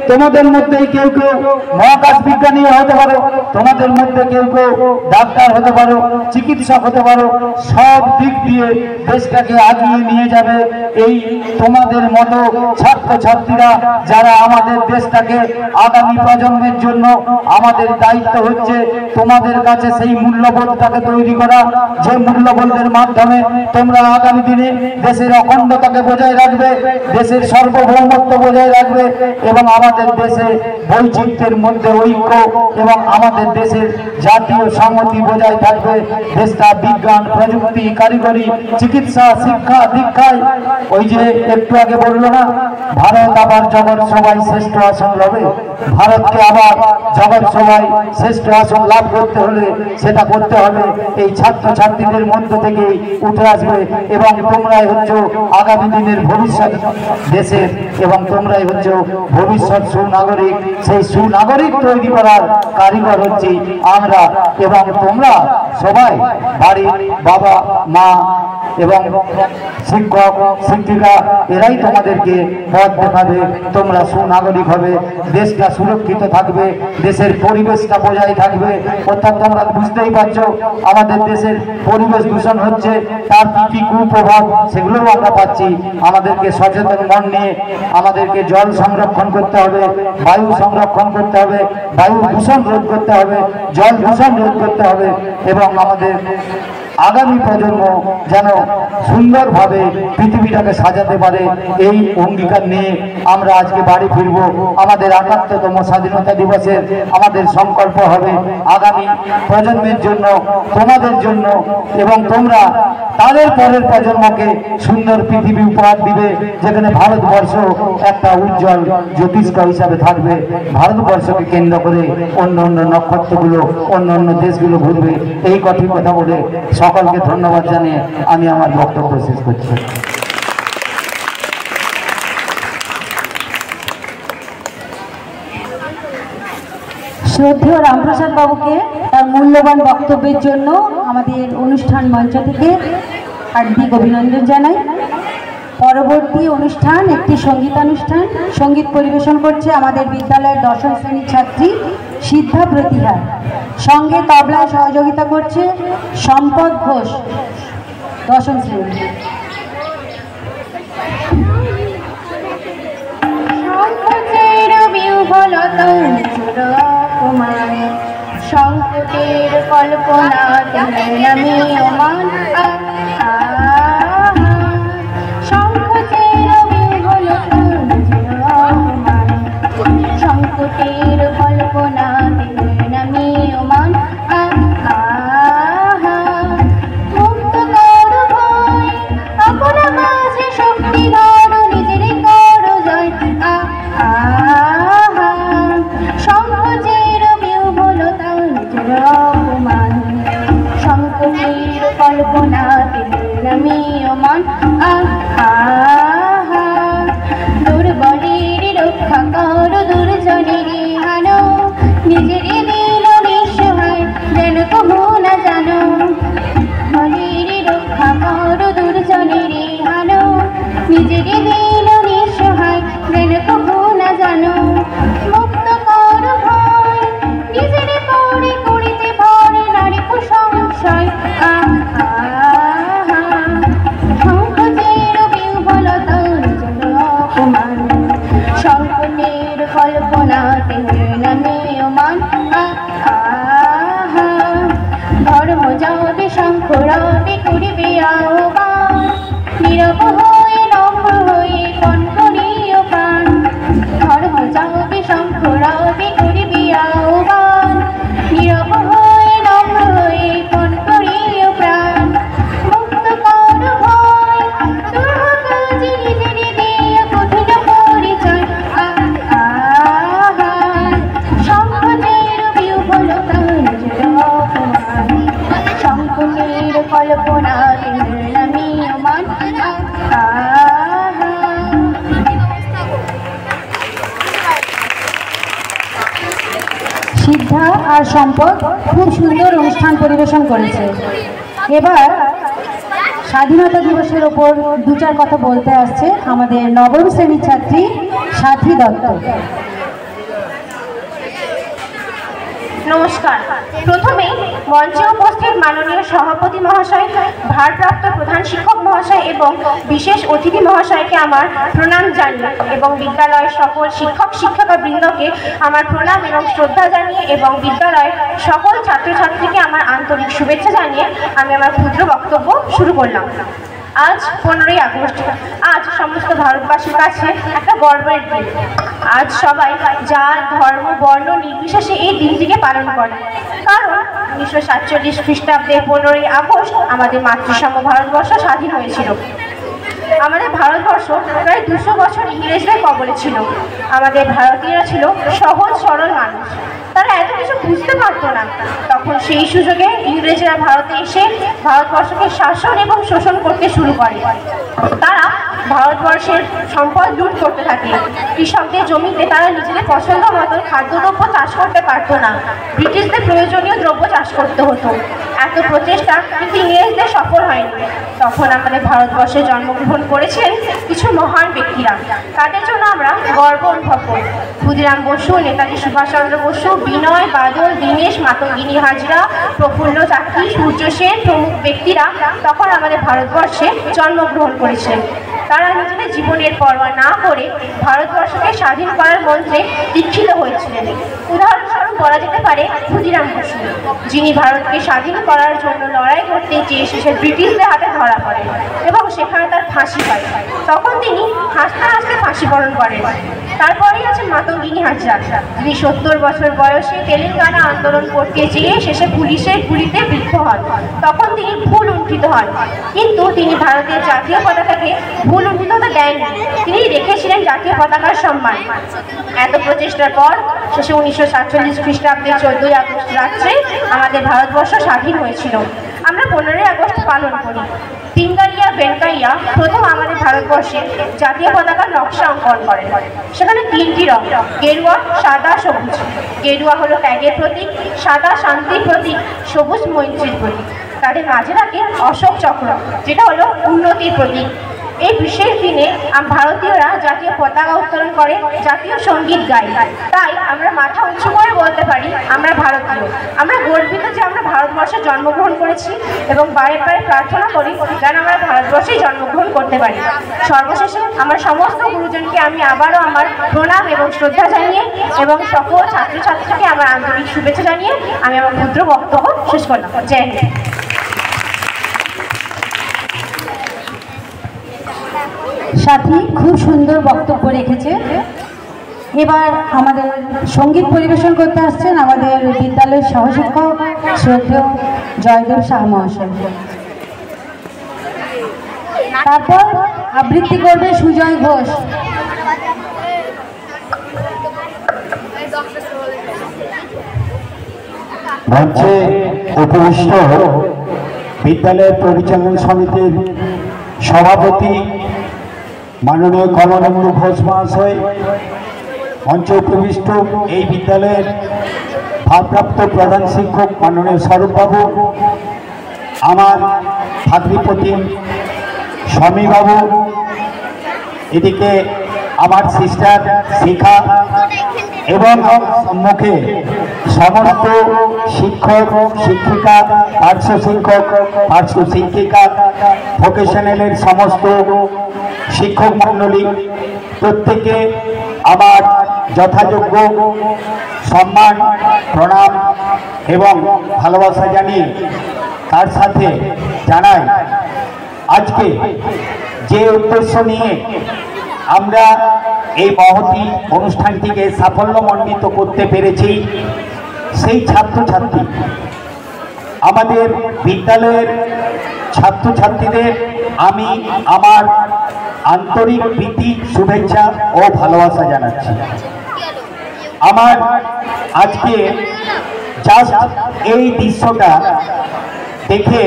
তোমাদের মধ্যেই কেউ কেউ মহাকাশ বিজ্ঞানী হতে পারো, তোমাদের মধ্যে কেউ কেউ ডাক্তার হতে পারো, চিকিৎসক হতে পারো। সব দিক দিয়ে দেশটাকে আগিয়ে নিয়ে যাবে এই তোমাদের মতো ছাত্রছাত্রীরা, যারা আমাদের দেশটাকে আগামী প্রজন্মের জন্য, আমাদের দায়িত্ব হচ্ছে তোমাদের কাছে সেই মূল্যবোধটাকে তৈরি করা, যে মূল্যবোধের মাধ্যমে তোমরা আগামী দিনে দেশের অখণ্ডতাকে বজায় রাখবে, দেশের সার্বভৌমত্ব বজায় রাখবে এবং আমাদের দেশে বৈচিত্র্যের মধ্যে ঐক্য এবং আমাদের দেশের জাতীয় সংহতি বজায় থাকবে। দেশটা বিজ্ঞান, প্রযুক্তি, কারিগরি, চিকিৎসা, শিক্ষা, দীক্ষায়, ওই যে একটু আগে বললো না, ভারত আবার জগৎ সভায় শ্রেষ্ঠ আসন লবে। ভারতকে আবার জগৎ সভায় শ্রেষ্ঠ আসন লাভ করতে হলে সেটা করতে হবে এই ছাত্রছাত্রীদের মধ্য থেকে উঠে আসবে। এবং তোমরাই হচ্ছে আগামী দিনের ভবিষ্যৎ দেশের, এবং তোমরাই হচ্ছে ভবিষ্যৎ সুনাগরিক। সেই সুনাগরিক তৈরি করার কারিগর হচ্ছে আমরা, এবং তোমরা সবাই বাড়ির বাবা মা এবং শিক্ষক শিক্ষিকা, এরাই তোমাদেরকে পথ দেখাবে। তোমরা সুনাগরিক হবে, দেশটা সুরক্ষিত থাকবে, দেশের পরিবেশটা বজায় থাকবে। অর্থাৎ তোমরা বুঝতেই পারছো আমাদের দেশের পরিবেশ দূষণ হচ্ছে, তার কি কুপ্রভাব সেগুলোও আমরা পাচ্ছি। আমাদেরকে সচেতন মন নিয়ে আমাদেরকে জল সংরক্ষণ করতে হবে, বায়ু সংরক্ষণ করতে হবে, বায়ু দূষণ রোধ করতে হবে, জল দূষণ রোধ করতে হবে, এবং আমাদের আগামী প্রজন্ম যেন সুন্দরভাবে পৃথিবীটাকে সাজাতে পারে, এই অঙ্গীকার নিয়ে আমরা আজকে বাড়ি ফিরব। আমাদের ৭৮তম স্বাধীনতা দিবসের আমাদের সংকল্প হবে আগামী প্রজন্মের জন্য, তোমাদের জন্য, এবং তোমরা তাদের পরের প্রজন্মকে সুন্দর পৃথিবী উপহার দিবে, যেখানে ভারতবর্ষ একটা উজ্জ্বল জ্যোতিষ্ক হিসাবে থাকবে। ভারতবর্ষকে কেন্দ্র করে অন্য অন্য নক্ষত্রগুলো, অন্য অন্য দেশগুলো ঘুরবে। এই কঠিন কথা বলে সকলকে ধন্যবাদ জানিয়ে আমি আমার বক্তব্য শেষ করছি। শ্রদ্ধেয় রামপ্রসাদ বাবুকে তার মূল্যবান বক্তব্যের জন্য আমাদের অনুষ্ঠান মঞ্চ থেকে হার্দিক অভিনন্দন জানাই। পরবর্তী অনুষ্ঠান একটি সঙ্গীতানুষ্ঠান। সঙ্গীত পরিবেশন করছে আমাদের বিদ্যালয়ের 10ম শ্রেণীর ছাত্রী সিদ্ধা প্রতিহার। সঙ্গে তবলায় সহযোগিতা করছে সম্পদ ঘোষ, 10ম শ্রেণী। সংকটের কল্পনা নামে ওমান সংকটের কল্পনা নামে ওমান মুক্ত কর ভয় আপনা মাঝে শক্তি ধর নিজের কর জয় সংকটের বিহ্বলতা নিজের অপমান সংকটের কল্পনা নামে ওমান দুর্বলের রক্ষা কর দুর্জনের হানো নিজের দিল নিঃসহায় যেন কবু না জানো বলের রক্ষা কর দুর্জনের হানো নিজের দিল নিঃসহায় যেন কবু না জানো মুক্ত কর ভয় নিজের পরে করিতে ভরে নারী সংশয় সংকটের বিহ্বলতা নিজের অপমান সংকটের কল্পনা নামে ওমান ধর্ম যাবে শঙ্খ রবে করিবে আহ্বান নীরব হয়ে নম্র হয়ে কনকনীয় প্রাণ ধর্ম যাবে শঙ্খ রবে করিবে আহ্বান নীরব হয়ে নম্র হয়ে কনকনীয় প্রাণ মুক্ত কর ভয় দুর্ভাগ্যে নিজের দিয়ে কঠিন পরিচয় সংকটের বিহ্বলতা নিজের অপমান সংকটের কল্পনা নামে ওমান সিদ্ধা আর সম্পদ খুব সুন্দর অনুষ্ঠান পরিবেশন করেছে। এবার স্বাধীনতা দিবসের ওপর 2-4 কথা বলতে আসছে আমাদের 9ম শ্রেণীর ছাত্রী সাথী দত্ত। নমস্কার। প্রথমে মঞ্চে উপস্থিত মাননীয় সভাপতি মহাশয়, ভারপ্রাপ্ত প্রধান শিক্ষক মহাশয় এবং বিশেষ অতিথি মহাশয়কে আমার প্রণাম জানিয়ে এবং বিদ্যালয়ের সকল শিক্ষক শিক্ষিকা বৃন্দকে আমার প্রণাম এবং শ্রদ্ধা জানিয়ে এবং বিদ্যালয়ের সকল ছাত্রছাত্রীকে আমার আন্তরিক শুভেচ্ছা জানিয়ে আমি আমার ক্ষুদ্র বক্তব্য শুরু করলাম। আজ 15ই আগস্ট। আজ সমস্ত ভারতবাসীর কাছে একটা গর্বের দিন। আজ সবাই জাত ধর্ম বর্ণ নির্বিশেষে এই দিনটিকে পালন করে, কারণ 1947 খ্রিস্টাব্দে 15ই আগস্ট আমাদের মাতৃসম ভারতবর্ষ স্বাধীন হয়েছিল। আমাদের ভারতবর্ষ প্রায় 200 বছর ইংরেজদের কবলে ছিল। আমাদের ভারতীয়রা ছিল সহজ সরল মানুষ, তারা এত কিছু বুঝতে পারতো না। তখন সেই সুযোগে ইংরেজরা ভারতে এসে ভারতবর্ষকে শাসন এবং শোষণ করতে শুরু করে। তারা ভারতবর্ষের সম্পদ লুট করতে থাকে। কৃষকদের জমিতে তারা নিজেদের পছন্দ মতো খাদ্যদ্রব্য চাষ করতে পারতো না, ব্রিটিশদের প্রয়োজনীয় দ্রব্য চাষ করতে হতো। এত প্রচেষ্টা কিন্তু ইংরেজদের সফল হয়নি। তখন আমাদের ভারতবর্ষে জন্মগ্রহণ করেছেন কিছু মহান ব্যক্তিরা, তাদের জন্য আমরা গর্ব অনুভব করি। ক্ষুদিরাম বসু, নেতাজি সুভাষচন্দ্র বসু, বিনয় বাদল, দীনেশ, মাতঙ্গিনী হাজরা, প্রফুল্ল চাকি, সূর্য সেন প্রমুখ ব্যক্তিরা তখন আমাদের ভারতবর্ষে জন্মগ্রহণ করেছেন। তারা নিজেদের জীবনের পরোয়া না করে ভারতবর্ষকে স্বাধীন করার মন্ত্রে দীক্ষিত হয়েছিলেন। উদাহরণস্বরূপ বলা যেতে পারে ক্ষুদিরাম বসু, যিনি ভারতকে স্বাধীন করার জন্য লড়াই করতে চেয়ে শেষে ব্রিটিশদের হাতে ধরা পড়েন এবং সেখানে তার ফাঁসি হয়। তখন তিনি হাসতে হাসতে ফাঁসি বরণ করেন। তারপরেই আছে মাতঙ্গিনী হাজরা, যিনি 70 বছর বয়সে তেলেঙ্গানা আন্দোলন করতে চেয়ে শেষে পুলিশের গুলিতে বিদ্ধ হন। তখন তিনি ভুল উন্ঠিত হন, কিন্তু তিনি ভারতের জাতীয় পতাকাকে ভুল উন্ঠিত হতে দেননি, তিনি রেখেছিলেন জাতীয় পতাকার সম্মান। এত প্রচেষ্টার পর শেষে 1947 খ্রিস্টাব্দের 14ই আগস্ট রাত্রে আমাদের ভারতবর্ষ স্বাধীন হয়েছিল। আমরা 15ই আগস্ট পালন করি। পিঙ্গাইয়া বেনকাইয়া প্রথম আমাদের ভারতবর্ষে জাতীয় পতাকার নকশা অঙ্কন করেন। সেখানে 3টি রং, গেরুয়া, সাদা, সবুজ। গেরুয়া হলো ত্যাগের প্রতীক, সাদা শান্তির প্রতীক, সবুজ মৈত্রীর প্রতীক। তাদের মাঝে থাকে অশোক চক্র, যেটা হলো উন্নতির প্রতীক। এই বিশেষ দিনে ভারতীয়রা জাতীয় পতাকা উত্তোলন করে, জাতীয় সঙ্গীত গায়। তাই আমরা মাথা উঁচু করে বলতে পারি আমরা ভারতীয়। আমরা গর্বিত যে আমরা ভারতবর্ষে জন্মগ্রহণ করেছি এবং বারে বারে প্রার্থনা করি যেন আমরা ভারতবর্ষেই জন্মগ্রহণ করতে পারি। সর্বশেষে আমার সমস্ত গুরুজনকে আমি আবারও আমার প্রণাম এবং শ্রদ্ধা জানিয়ে এবং সকল ছাত্রছাত্রীকে আমার আন্তরিক শুভেচ্ছা জানিয়ে আমি আমার ক্ষুদ্র বক্তব্য শেষ করলাম। জয় হিন্দ। সাথী খুব সুন্দর বক্তব্য রেখেছে। এবার আমাদের সঙ্গীত পরিবেশন করতে আসছেন আমাদের বিদ্যালয়ের সহশিক্ষক শ্রদ্ধেয় জয়দেব শাহ মহাশয়। তারপর আবৃত্তি করবে সুজয় ঘোষ। মঞ্চে উপবিষ্ট বিদ্যালয়ের পরিচালন সমিতির সভাপতি মাননীয় কমলানন্দ ঘোষ মহাশয়, মঞ্চে উপবিষ্ট এই বিদ্যালয়ের ভারপ্রাপ্ত প্রধান শিক্ষক মাননীয় স্বরূপবাবু, আমার ভাতৃপ্রতিম সমীবাবু, এদিকে আমার সিস্টার শিখা এবং সম্মুখে সমস্ত শিক্ষক শিক্ষিকা, পার্শ্ব শিক্ষক পার্শ্ব শিক্ষিকা, ভোকেশনালের সমস্ত শিক্ষক মণ্ডলী, প্রত্যেকে আমার যথাযোগ্য সম্মান, প্রণাম এবং ভালোবাসা জানিয়ে তার সাথে জানাই আজকে যে উদ্দেশ্য নিয়ে আমরা এই মহতী অনুষ্ঠানটিকে সাফল্যমণ্ডিত করতে পেরেছি, সেই ছাত্রছাত্রী আমাদের বিদ্যালয়ের ছাত্রছাত্রীদের আমি আমার আন্তরিক প্রীতি, শুভেচ্ছা ও ভালোবাসা জানাচ্ছি। আমার আজকে জাস্ট এই দৃশ্যটা দেখে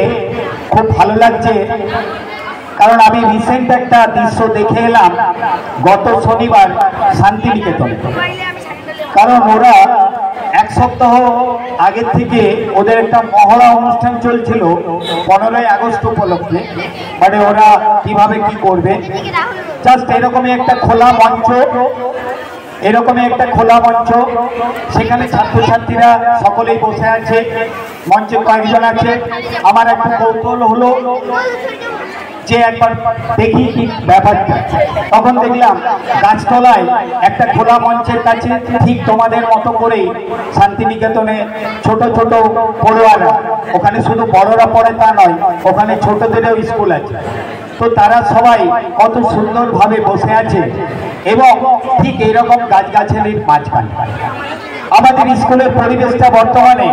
খুব ভালো লাগছে, কারণ আমি রিসেন্ট একটা দৃশ্য দেখে এলাম গত শনিবার শান্তিনিকেতনে। কারণ ওরা এক সপ্তাহ আগের থেকে ওদের একটা মহড়া অনুষ্ঠান চলছিল 15ই আগস্ট উপলক্ষে, মানে ওরা কিভাবে কি করবে। জাস্ট এরকমই একটা খোলা মঞ্চ, সেখানে ছাত্রছাত্রীরা সকলেই বসে আছে, মঞ্চে কয়েকজন আছে। আমার একটা কৌতূহল হলো যে একবার দেখি কি ব্যাপারটা। তখন দেখলাম গাছতলায় একটা খোলা মঞ্চের কাছে ঠিক তোমাদের মতো করেই শান্তিনিকেতনে ছোট ছোট পড়ুয়ারা, ওখানে শুধু বড়রা পড়ে তা নয়, ওখানে ছোটদেরও স্কুল আছে। তো তারা সবাই কত সুন্দরভাবে বসে আছে এবং ঠিক এইরকম গাছগাছালির মাঝখানে আমাদের স্কুলের পরিবেশটা বর্তমানে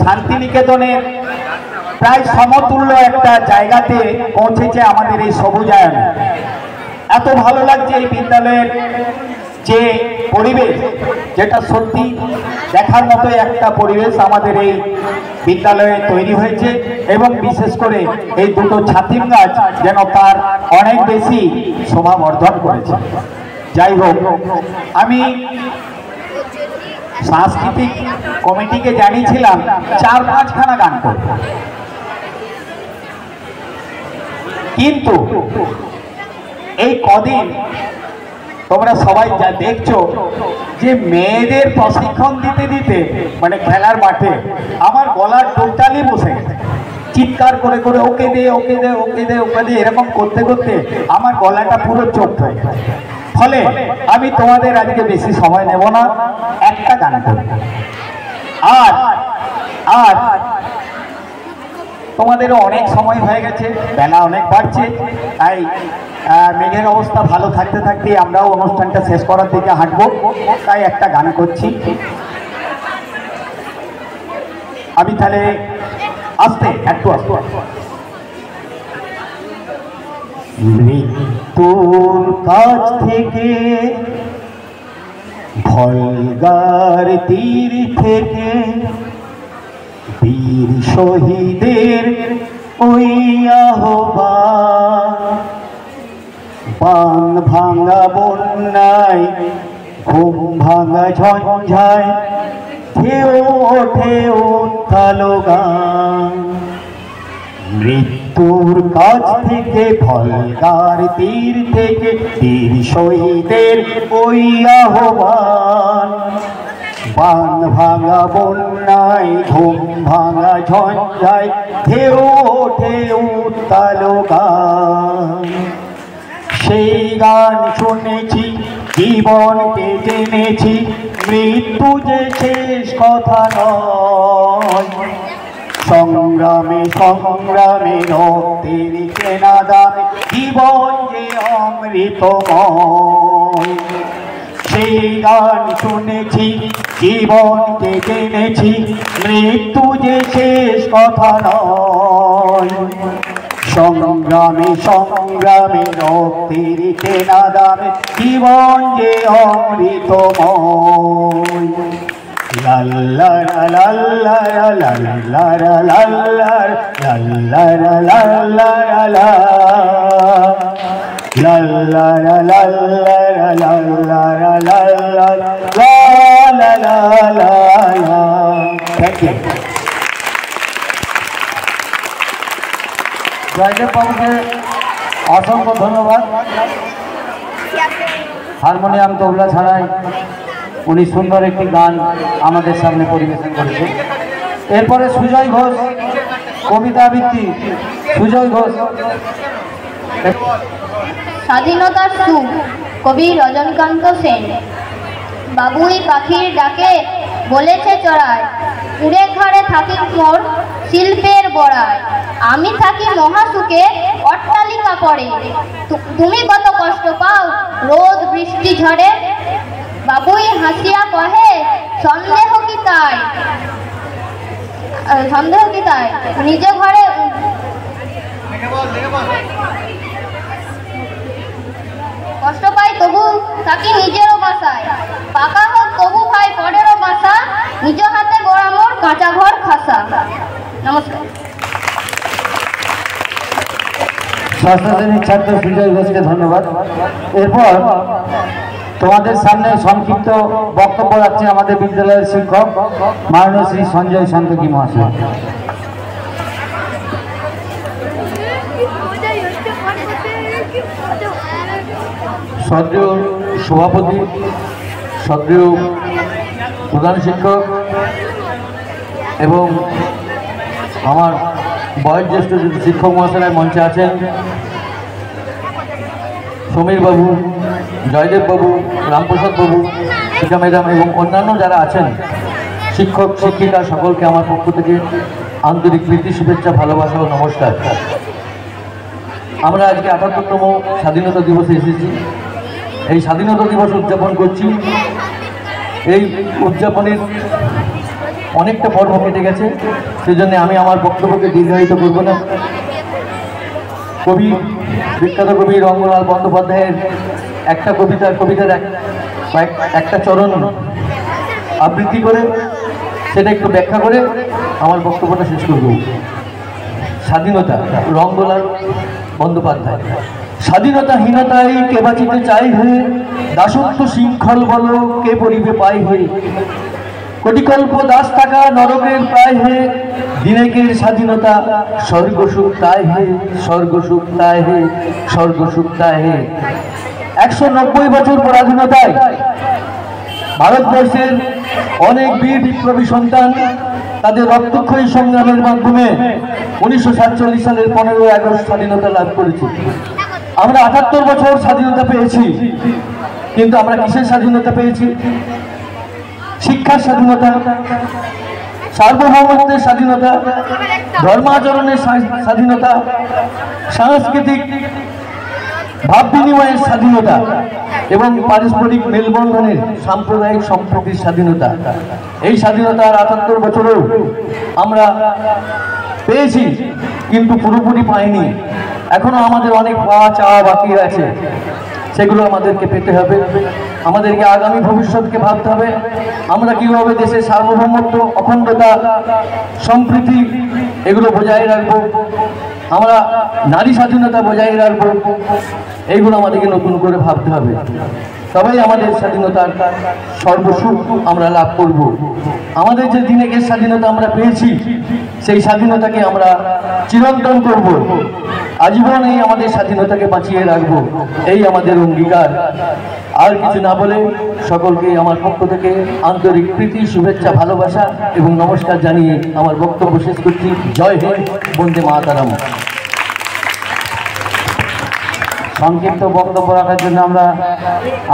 শান্তিনিকেতনের প্রায় সমতুল্য একটা জায়গাতে পৌঁছেছে আমাদের এই সবুজায়ন। এত ভালো লাগছে এই বিদ্যালয়ের যে পরিবেশ, যেটা সত্যি দেখার মতো একটা পরিবেশ আমাদের এই বিদ্যালয়ে তৈরি হয়েছে এবং বিশেষ করে এই দুটো ছাতিম গাছ যেন তার অনেক বেশি শোভাবর্ধন করেছে। যাই হোক, আমি সাংস্কৃতিক কমিটিকে জানিয়েছিলাম 4-5খানা গান করব, কিন্তু এই কদিন তোমরা সবাই যা দেখছো যে মেয়েদের প্রশিক্ষণ দিতে দিতে মানে খেলার মাঠে আমার গলার টোটালি বসে গেছে। চিৎকার করে করে ওকে দে ওকে দে ওকে দে ওকে দে এরকম করতে করতে আমার গলাটা পুরো চোখ হয়ে গেছে। ফলে আমি তোমাদের আজকে বেশি সময় নেব না, একটা গান করব। আর আর তোমাদেরও অনেক সময় হয়ে গেছে, বেলা অনেক বাড়ছে, তাই মেঘের অবস্থা ভালো থাকতে থাকতে আমরাও অনুষ্ঠানটা শেষ করার দিকে হাঁটবো, তাই একটা গান করছি। আমি তাহলে একটু মৃত্যুর কাছ থেকে ভলগার তীর থেকে বীর শহীদের ওই আহ্বান, বান ভাঙা বন্যায় ঘুম ভাঙা ঝঞ্ঝায় ঢেউ ওঠে উত্তালো গান। মৃত্যুর কাছ থেকে ভলগার তীর থেকে বীর শহীদের ওই আহ্বান, বান ভাঙা বন্যায় ঘুম ভাঙা ঝঞ্ঝায় ঢেউ ওঠে উত্তালো গান। সেই গান শুনেছি, জীবনকে জেনেছি, মৃত্যু যে শেষ কথা নয়। সংগ্রামে সংগ্রামে রক্তের কেনা দামে জীবন যে অমৃতময়। সেই গান শুনেছি, জীবনকে জেনেছি, মৃত্যু যে শেষ কথা নয়। সংগ্রামে সংগ্রামে রক্তের কেনা দামে জীবন যে অমৃতময়। লাল্লা লাল্লা লাল্লা লাল্লা লাল্লা লাল্লা থ্যাংক ইউ। জয়দেব বাবুকে অসংখ্য ধন্যবাদ। হারমোনিয়াম তবলা ছাড়াই উনি সুন্দর একটি গান আমাদের সামনে পরিবেশন করেছে। এরপরে সুজয় ঘোষ, কবিতা আবৃত্তি। সুজয় ঘোষ। স্বাধীনতার সুখ, কবি রজনীকান্ত সেন। বাবুই পাখির ডাকে বলেছে চড়ায়, উড়ে ঘরে থাকি মোর শিল্পের বড়ায়। আমি থাকি মহাসুখে অট্টালিকা পড়ে, তুমি কত কষ্ট পাও রোদ বৃষ্টি ঝড়ে। বাবুই হাসিয়া কহে, সন্দেহ কি তাই, সন্দেহ কি তাই, নিজ ঘরে কষ্ট পাই তবু থাকি নিজেরও বাসায়। পাকা হোক তবু ভাই পরেরও বাসা, নিজ হাতে গড়া মোর কাঁচা ঘর খাসা। নমস্কার। ষষ্ঠ শ্রেণীর ছাত্র সুজয় ঘোষকে ধন্যবাদ। এরপর তোমাদের সামনে সংক্ষিপ্ত বক্তব্য রাখছে আমাদের বিদ্যালয়ের শিক্ষক মাননীয় শ্রী সঞ্জয় সন্তোষী মহাশয়। সক্রিয় সভাপতি, সক্রিয় প্রধান শিক্ষক এবং আমার বয়োজ্যেষ্ঠ শিক্ষক মহাশয় মঞ্চে আছেন, সমীর বাবু, জয়দেব বাবু, রামপ্রসাদ বাবু, শিখা ম্যাডাম এবং অন্যান্য যারা আছেন, শিক্ষক শিক্ষিকা সকলকে আমার পক্ষ থেকে আন্তরিক প্রীতি, শুভেচ্ছা, ভালোবাসা ও নমস্কার। আমরা আজকে ৭৮তম স্বাধীনতা দিবসে এসেছি। এই স্বাধীনতা দিবস উদযাপন করছি। এই উদযাপনের অনেকটা পর্ব কেটে গেছে, সেজন্য আমি আমার বক্তব্যকে দীর্ঘায়িত করব না। কবি, বিখ্যাত কবি রঙ্গলাল বন্দ্যোপাধ্যায়ের একটা কবিতার একটা চরণ আবৃত্তি করে সেটা একটু ব্যাখ্যা করে আমার বক্তব্যটা শেষ করব। স্বাধীনতা, রঙ্গলাল বন্দ্যোপাধ্যায়। স্বাধীনতাহীনতায় কে বাঁচিতে চাই হে, দাসত্ব শৃঙ্খল বল কে পরিবে পাই হে। কোটিকল্প দাস থাকা নরকের প্রায় হে, দিনেকের স্বাধীনতা স্বর্গসুখ তাই হে, স্বর্গসুখ তাই হে, স্বর্গসুখ তাই হে। ১৯০ বছর পরাধীনতায় ভারতবর্ষের অনেক বীর বিপ্লবী সন্তান তাদের রক্তক্ষয়ী সংগ্রামের মাধ্যমে ১৯৪৭ সালের ১৫ই আগস্ট স্বাধীনতা লাভ করেছি। আমরা ৭৮ বছর স্বাধীনতা পেয়েছি, কিন্তু আমরা কিসের স্বাধীনতা পেয়েছি? শিক্ষার স্বাধীনতা, সার্বভৌমত্বের স্বাধীনতা, ধর্মাচরণের স্বাধীনতা, সাংস্কৃতিক ভাব বিনিময়ের স্বাধীনতা এবং পারস্পরিক মেলবন্ধনের সাম্প্রদায়িক সম্প্রীতির স্বাধীনতা। এই স্বাধীনতার ৭৮ বছরেও আমরা পেয়েছি, কিন্তু পুরোপুরি পাইনি। এখনো আমাদের অনেক পাওয়া চাওয়া বাকি আছে। সেগুলো আমাদেরকে পেতে হবে। আমাদেরকে আগামী ভবিষ্যৎকে ভাবতে হবে, আমরা কীভাবে দেশের সার্বভৌমত্ব, অখণ্ডতা, সম্প্রীতি এগুলো বজায় রাখবো, আমরা নারী স্বাধীনতা বজায় রাখবো, এইগুলো আমাদেরকে নতুন করে ভাবতে হবে। তবেই আমাদের স্বাধীনতার সর্বসুখ আমরা লাভ করব। আমাদের যে দিনেকের স্বাধীনতা আমরা পেয়েছি, সেই স্বাধীনতাকে আমরা চিরন্তন করব, আজীবন এই আমাদের স্বাধীনতাকে বাঁচিয়ে রাখব, এই আমাদের অঙ্গীকার। আর কিছু না বলে সকলকে আমার পক্ষ থেকে আন্তরিক প্রীতি, শুভেচ্ছা, ভালোবাসা এবং নমস্কার জানিয়ে আমার বক্তব্য শেষ করছি। জয় হিন্দ, বন্দে মাতরম। সংক্ষিপ্ত বক্তব্য রাখার জন্য আমরা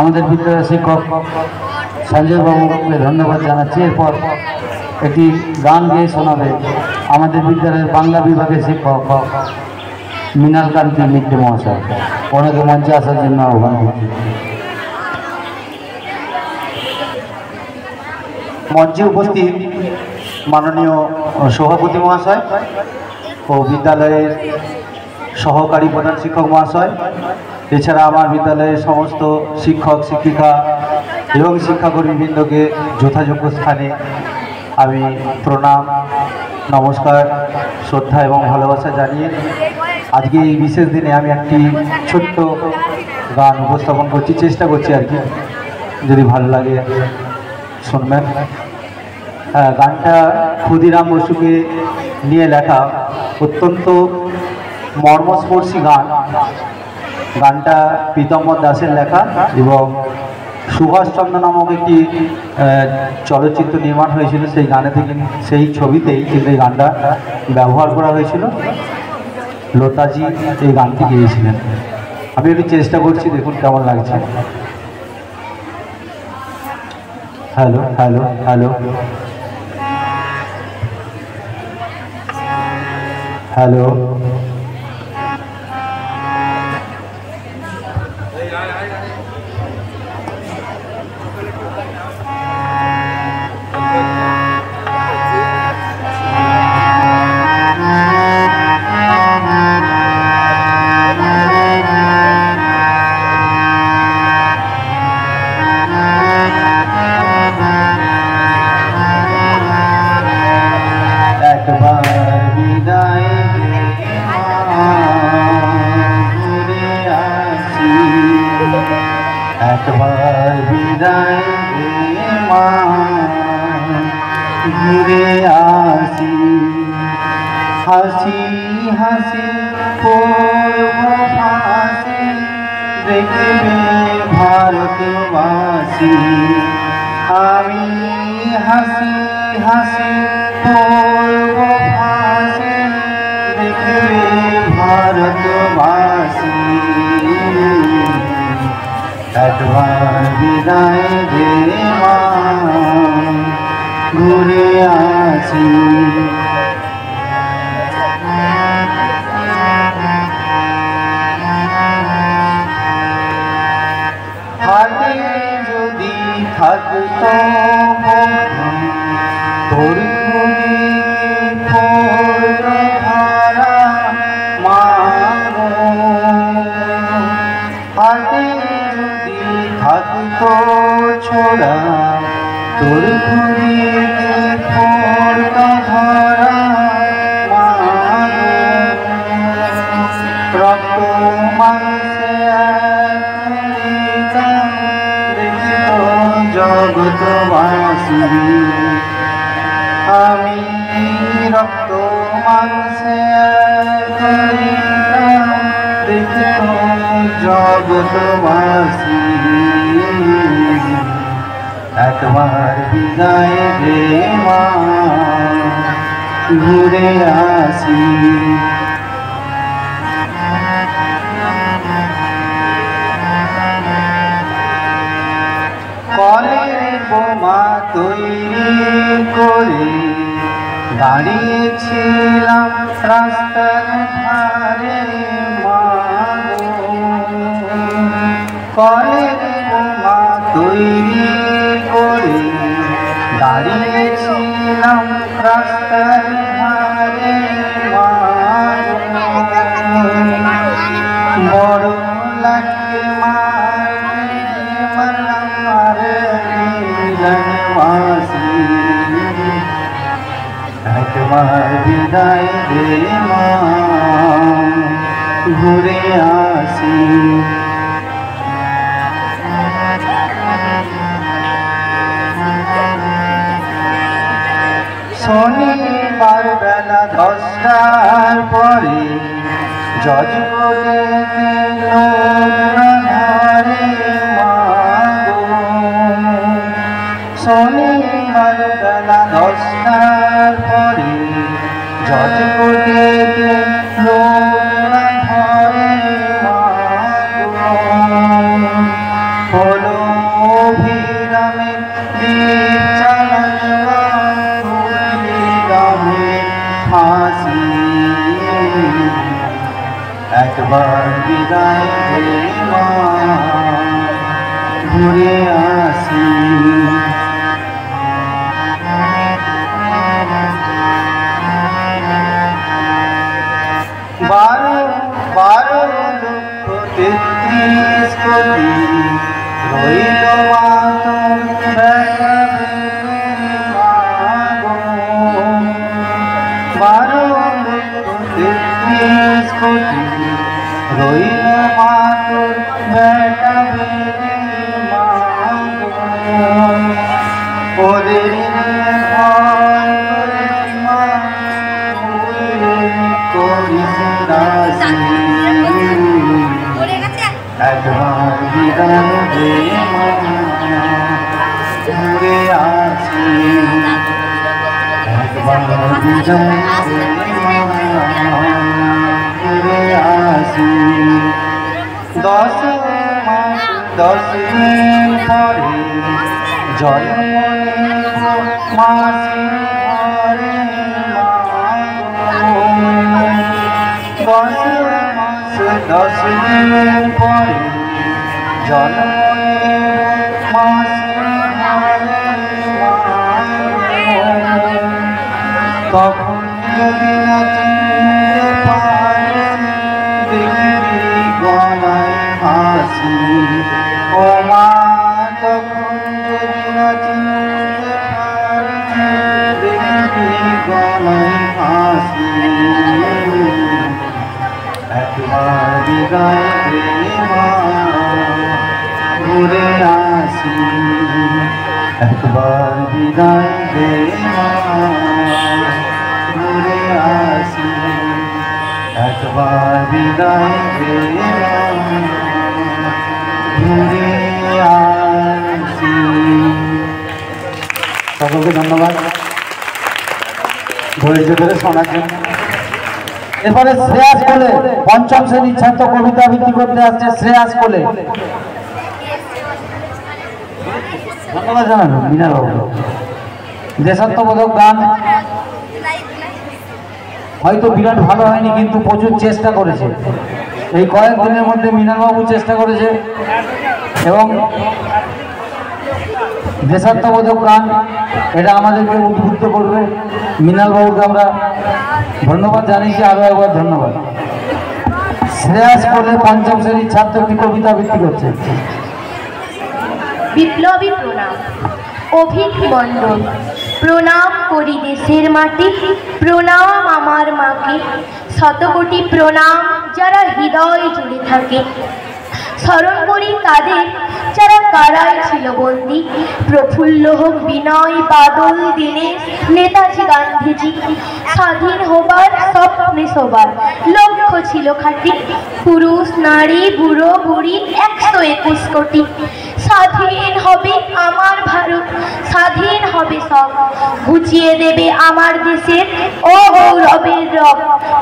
আমাদের বিদ্যালয়ের শিক্ষক সঞ্জয় বাবুকে ধন্যবাদ জানাচ্ছি। এরপর একটি গান গেয়ে শোনাবে আমাদের বিদ্যালয়ের বাংলা বিভাগের শিক্ষক মৃণাল কান্তি মিত্র মহাশয়। ওনাকে মঞ্চে আসার জন্য আহ্বান করছি। মঞ্চে উপস্থিত মাননীয় সভাপতি মহাশয় ও বিদ্যালয়ের সহকারী প্রধান শিক্ষক মহাশয়, এছাড়া আমার বিদ্যালয়ের সমস্ত শিক্ষক শিক্ষিকা এবং শিক্ষাকর্মীবৃন্দকে যথাযোগ্য স্থানে আমি প্রণাম, নমস্কার, শ্রদ্ধা এবং ভালোবাসা জানিয়ে আজকে এই বিশেষ দিনে আমি একটি ছোট্ট গান উপস্থাপন করছি, চেষ্টা করছি আর কি, যদি ভালো লাগে শুনবেন। হ্যাঁ, গানটা ক্ষুদিরাম বসুকে নিয়ে লেখা, অত্যন্ত মর্মস্পর্শী গান। গানটা পীতাম্বর দাসের লেখা এবং সুভাষচন্দ্র নামক একটি চলচ্চিত্র নির্মাণ হয়েছিল, সেই গানে থেকে, সেই ছবিতেই কিন্তু এই গানটা ব্যবহার করা হয়েছিল। লতাজি এই গানটি গেয়েছিলেন। আমি একটু চেষ্টা করছি, দেখুন কেমন লাগছে। হ্যালো হ্যালো হ্যালো হ্যালো একবার বিদায় দে মা, ঘুরে আসি, হাসি হাসি পূর্ব ফাঁসি, দেখবে ভারতবাসী। আমি হাসি হাসি পূর্ব ফাঁসি, দেখবে ভারতবাসী। একবার বিদায় দে মা, ঘুরে আসি। হাতে যদি থাকতো তোর ধারা মারো, হাতে থাকতো ছোড়া তোর ধরা মারো, রক্ত মাংসে দেখিত জগৎবাসী। আমি রক্ত মাংসে দেখিত জগৎবাসী। একবার বিদায় দে মা, ঘুরে আসি। কলের বোমা তৈরি করে দাঁড়িয়েছিলাম রাস্তার ধারে মা, কলের বোমা তৈরি করে দাঁড়িয়েছিলাম রাস্তার ধারে মা, বড় লাগে মা একবার বিদায় দে মা, ঘুরে আসি। শনিবার বেলা 10টার পরে যজপুরেতে ধরে মাগো। শনিবার বেলা 10টার পরে যজপুরেতে ধরে মাগো। হলো অভিরামের দীপ চালানো ফাঁসি। একবার বিদায় দে মা, ঘুরে আসি। বারো 33 কোটি রইল মাতর বেড়াবে মাগো। 33 কোটি রইল মাতর বেড়াবে মাগো। ওদের ভয় করে মা করিস রাজি। একবার বিদায় দে মা, ঘুরে আসি। একবার বিদায় দে মা, ঘুরে আসি। 10 মাস 10 দিন পরে জন্মনে মাসি ঘরে মাগো। 10 মাস 10 দিন পরে জন্মনে মাসি ঘরে মাগো। তখন যদি না চিনতে পারে দেখবি গলায় হাসি। ও মা তখন যদি না চিনতে পারে দেখবি গলায় হাসি। একবার বিদায় দে মা, ঘুরে আসি। একবার বিদায় দে মা, ঘুরে আসি। একবার বিদায় দে মা, ঘুরে আসি। সকলকে ধন্যবাদ ধৈর্য ধরে শোনার জন্য। এরপরে শ্রেয়াস কোলে 5ম শ্রেণীর ছাত্র কবিতা আবৃত্তি করতে আসছে। শ্রেয়াস কোলে ধন্যবাদ জানানো মিনার বাবু। দেশাত্মবোধক গান হয়তো বিরাট ভালো হয়নি, কিন্তু প্রচুর চেষ্টা করেছে। এই কয়েকদিনের মধ্যে মিনারবাবু চেষ্টা করেছে এবং দেশাত্মবোধক গান এটা আমাদেরকে উদ্বুদ্ধ করবে। মিনারবাবুকে আমরা ধন্যবাদ জানিয়েছি, আরও একবার ধন্যবাদ। শ্রেয়াস কোলে 5ম শ্রেণীর ছাত্র একটি কবিতা আবৃত্তি করছে। বিপ্লবী প্রণাম। অভিক মণ্ডল। প্রণাম করি দেশের মাটি, প্রণাম আমার মাকে। শতকোটি প্রণাম যারা হৃদয় জুড়ে থাকে। স্মরণ করি তাদের যারা কারায় ছিল বন্দী। প্রফুল্ল হোক বিনয় বাদল দীনেশ নেতাজি গান্ধীজি। স্বাধীন হবার স্বপ্নে সবার লক্ষ্য ছিল খাঁটি। পুরুষ নারী বুড়ো বুড়ি 121 কোটি। স্বাধীন হবে আমার ভারত, স্বাধীন হবে সব। ঘুচিয়ে দেবে আমার দেশের ও গৌরবের রব।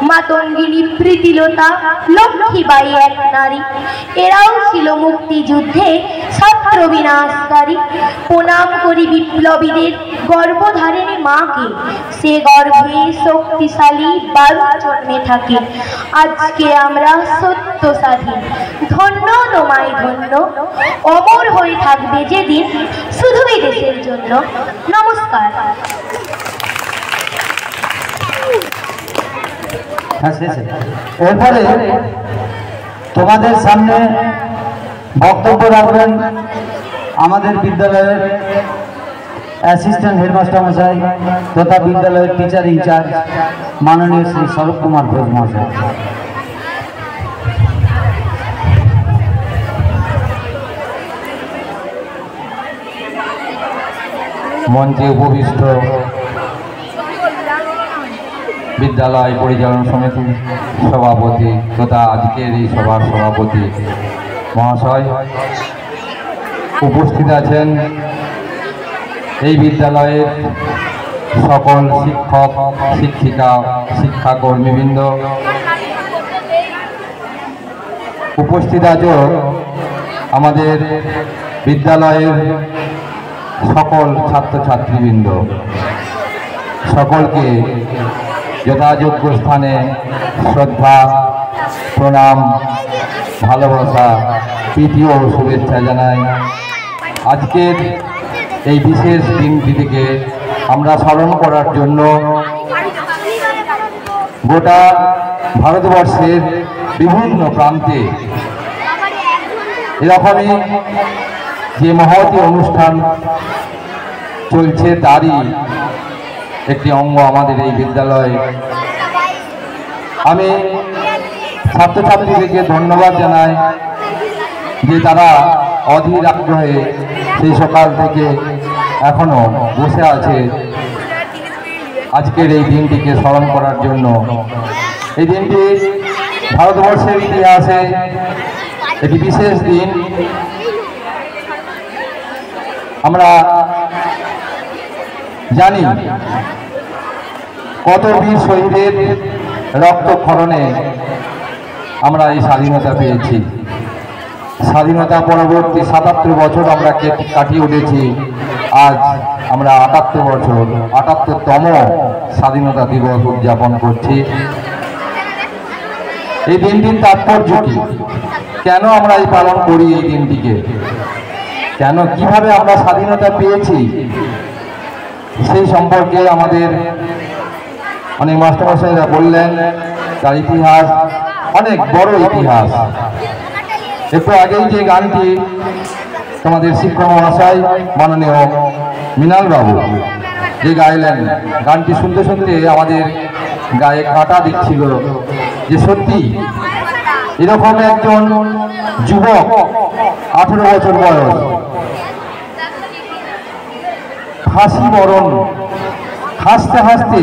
মাতঙ্গিনী প্রীতিলতা লক্ষ্মীবাই এক নারী। এরাও ছিল মুক্তিযুদ্ধে ছাত্র বিনাশকারী। প্রণাম করি বিপ্লবীদের গর্ভধারিণী মাকে। সে গর্ভে শক্তিশালী বায়ু জন্মে থাকে। আজকে আমরা সত্য স্বাধীন। ধন্য তোমায় ধন্য। অমর হয়ে থাকবে যেদিন শুধুই দেশের জন্য। নমস্কার। এরপরে তোমাদের সামনে বক্তব্য রাখবেন আমাদের বিদ্যালয়ের অ্যাসিস্ট্যান্ট হেডমাস্টার মশাই তথা বিদ্যালয়ের টিচার ইনচার্জ মাননীয় শ্রী স্বরূপ কুমার ঘোষ মহাশয়, মঞ্চে উপবিষ্ট বিদ্যালয় পরিচালনা সমিতির সভাপতি তথা আজকের এই সভার সভাপতি মহাশয়, উপস্থিত আছেন এই বিদ্যালয়ের সকল শিক্ষক শিক্ষিকা শিক্ষাকর্মীবৃন্দ, উপস্থিত আছে আমাদের বিদ্যালয়ের সকল ছাত্রছাত্রীবৃন্দ, সকলকে যথাযোগ্য স্থানে শ্রদ্ধা প্রণাম ভালোবাসা প্রীতি ও শুভেচ্ছা জানাই। আজকের এই বিশেষ দিনটিকে আমরা স্মরণ করার জন্য গোটা ভারতবর্ষের বিভিন্ন প্রান্তে এরকমই যে মহতী অনুষ্ঠান চলছে তারই একটি অঙ্গ আমাদের এই বিদ্যালয়। আমি ছাত্রছাত্রীদেরকে ধন্যবাদ জানাই যে তারা অধীর আগ্রহে সেই সকাল থেকে এখনো বসে আছে আজকের এই দিনটিকে স্মরণ করার জন্য। এই দিনটি ভারতবর্ষের ইতিহাসে একটি বিশেষ দিন। আমরা জানি কত বীর শহীদের রক্তক্ষরণে আমরা এই স্বাধীনতা পেয়েছি। স্বাধীনতা পরবর্তী ৭৭ বছর আমরা কাটিয়ে উঠেছি। আজ আমরা ৭৮ বছর ৭৮তম স্বাধীনতা দিবস উদযাপন করছি। এই দিনটির তাৎপর্য কি? কেন আমরা এই পালন করি এই দিনটিকে? কেন কিভাবে আমরা স্বাধীনতা পেয়েছি সেই সম্পর্কে আমাদের অনেক মাস্টারমশাইরা বললেন। তার ইতিহাস অনেক বড় ইতিহাস। একটু আগেই যে গানটি তোমাদের শিক্ষক মহাশয় মাননীয় মৃণাল বাবু যে গাইলেন, গানটি শুনতে শুনতে আমাদের গায়ে কাঁটা দিচ্ছিল যে সত্যি এরকম একজন যুবক 18 বছর বয়স হাসি মরণ হাসতে হাসতে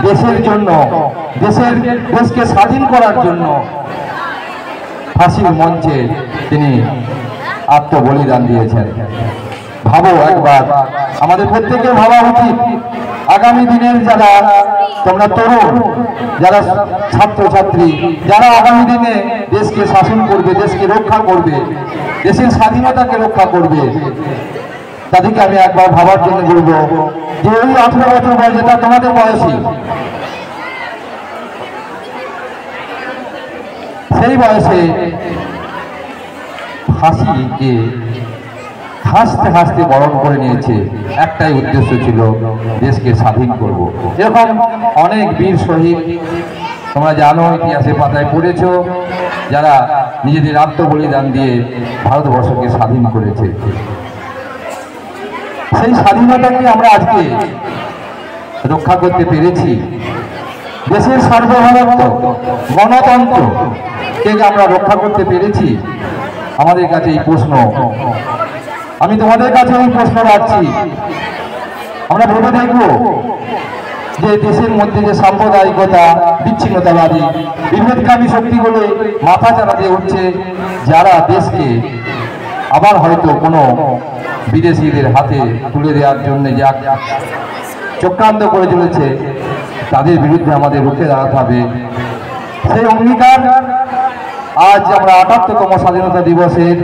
দেশের জন্য দেশকে স্বাধীন করার জন্য ফাঁসির মঞ্চে তিনি আত্মবলিদান দিয়েছেন। ভাবো একবার, আমাদের প্রত্যেকের ভাবা উচিত আগামী দিনের যারা তোমরা তরুণ, যারা ছাত্রছাত্রী, যারা আগামী দিনে দেশকে শাসন করবে, দেশকে রক্ষা করবে, দেশের স্বাধীনতাকে রক্ষা করবে, তাদেরকে আমি একবার ভাবার জন্য বলবো যে ওই 18 বছর বয়স যেটা তোমাদের বয়সী, সেই বয়সে ফাঁসিকে হাসতে হাসতে বরণ করে নিয়েছে। একটাই উদ্দেশ্য ছিল, দেশকে স্বাধীন করব। এরকম অনেক বীর শহীদ তোমরা জানো, ইতিহাসের পাতায় পড়েছ, যারা নিজেদের আত্মবলিদান দিয়ে ভারতবর্ষকে স্বাধীন করেছে। সেই স্বাধীনতাকে আমরা আজকে রক্ষা করতে পেরেছি। দেশের সার্বভৌমত্ব গণতন্ত্রকে আমরা রক্ষা করতে পেরেছি। আমাদের কাছে এই প্রশ্ন, আমি তোমাদের কাছে এই প্রশ্ন রাখছি, আমরা ভেবে দেখব যে দেশের মধ্যে যে সাম্প্রদায়িকতা, বিচ্ছিন্নতাবাদী, বিভেদকামী শক্তিগুলো মাথা চালাতে উঠছে, যারা দেশকে আবার হয়তো কোনো বিদেশিদের হাতে তুলে দেওয়ার জন্য যা চক্রান্ত করে চলেছে, তাদের বিরুদ্ধে আমাদের রুখে দাঁড়াতে হবে। সেই অঙ্গীকার আজ আমরা ৭৮তম স্বাধীনতা দিবসের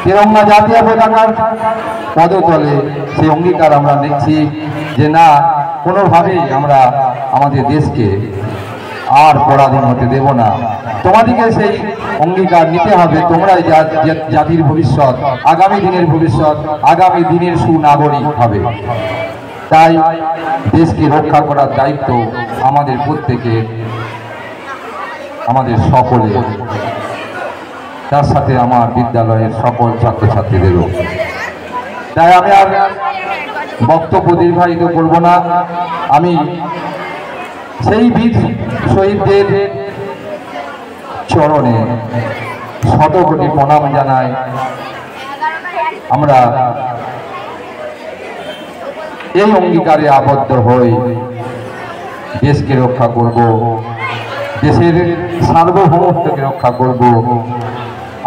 তিরঙ্গা জাতীয় পতাকার পদতলে সেই অঙ্গীকার আমরা নিচ্ছি যে না, কোনোভাবেই আমরা আমাদের দেশকে আর পরাধীন হতে দেব না। তোমাদেরকে সেই অঙ্গীকার নিতে হবে। তোমরাই জাতির ভবিষ্যৎ, আগামী দিনের ভবিষ্যৎ, আগামী দিনের সুনাগরিক হবে। তাই দেশকে রক্ষা করার দায়িত্ব আমাদের প্রত্যেকের, আমাদের সকলের, তার সাথে আমার বিদ্যালয়ের সকল ছাত্রছাত্রীদেরও। তাই আমি আর বক্তব্য দীর্ঘায়িত করব না। আমি সেই বীর শহীদদের চরণে শতকোটি প্রণাম জানাই। আমরা এই অঙ্গীকারে আবদ্ধ হই, দেশকে রক্ষা করব, দেশের সার্বভৌমত্বকে রক্ষা করব,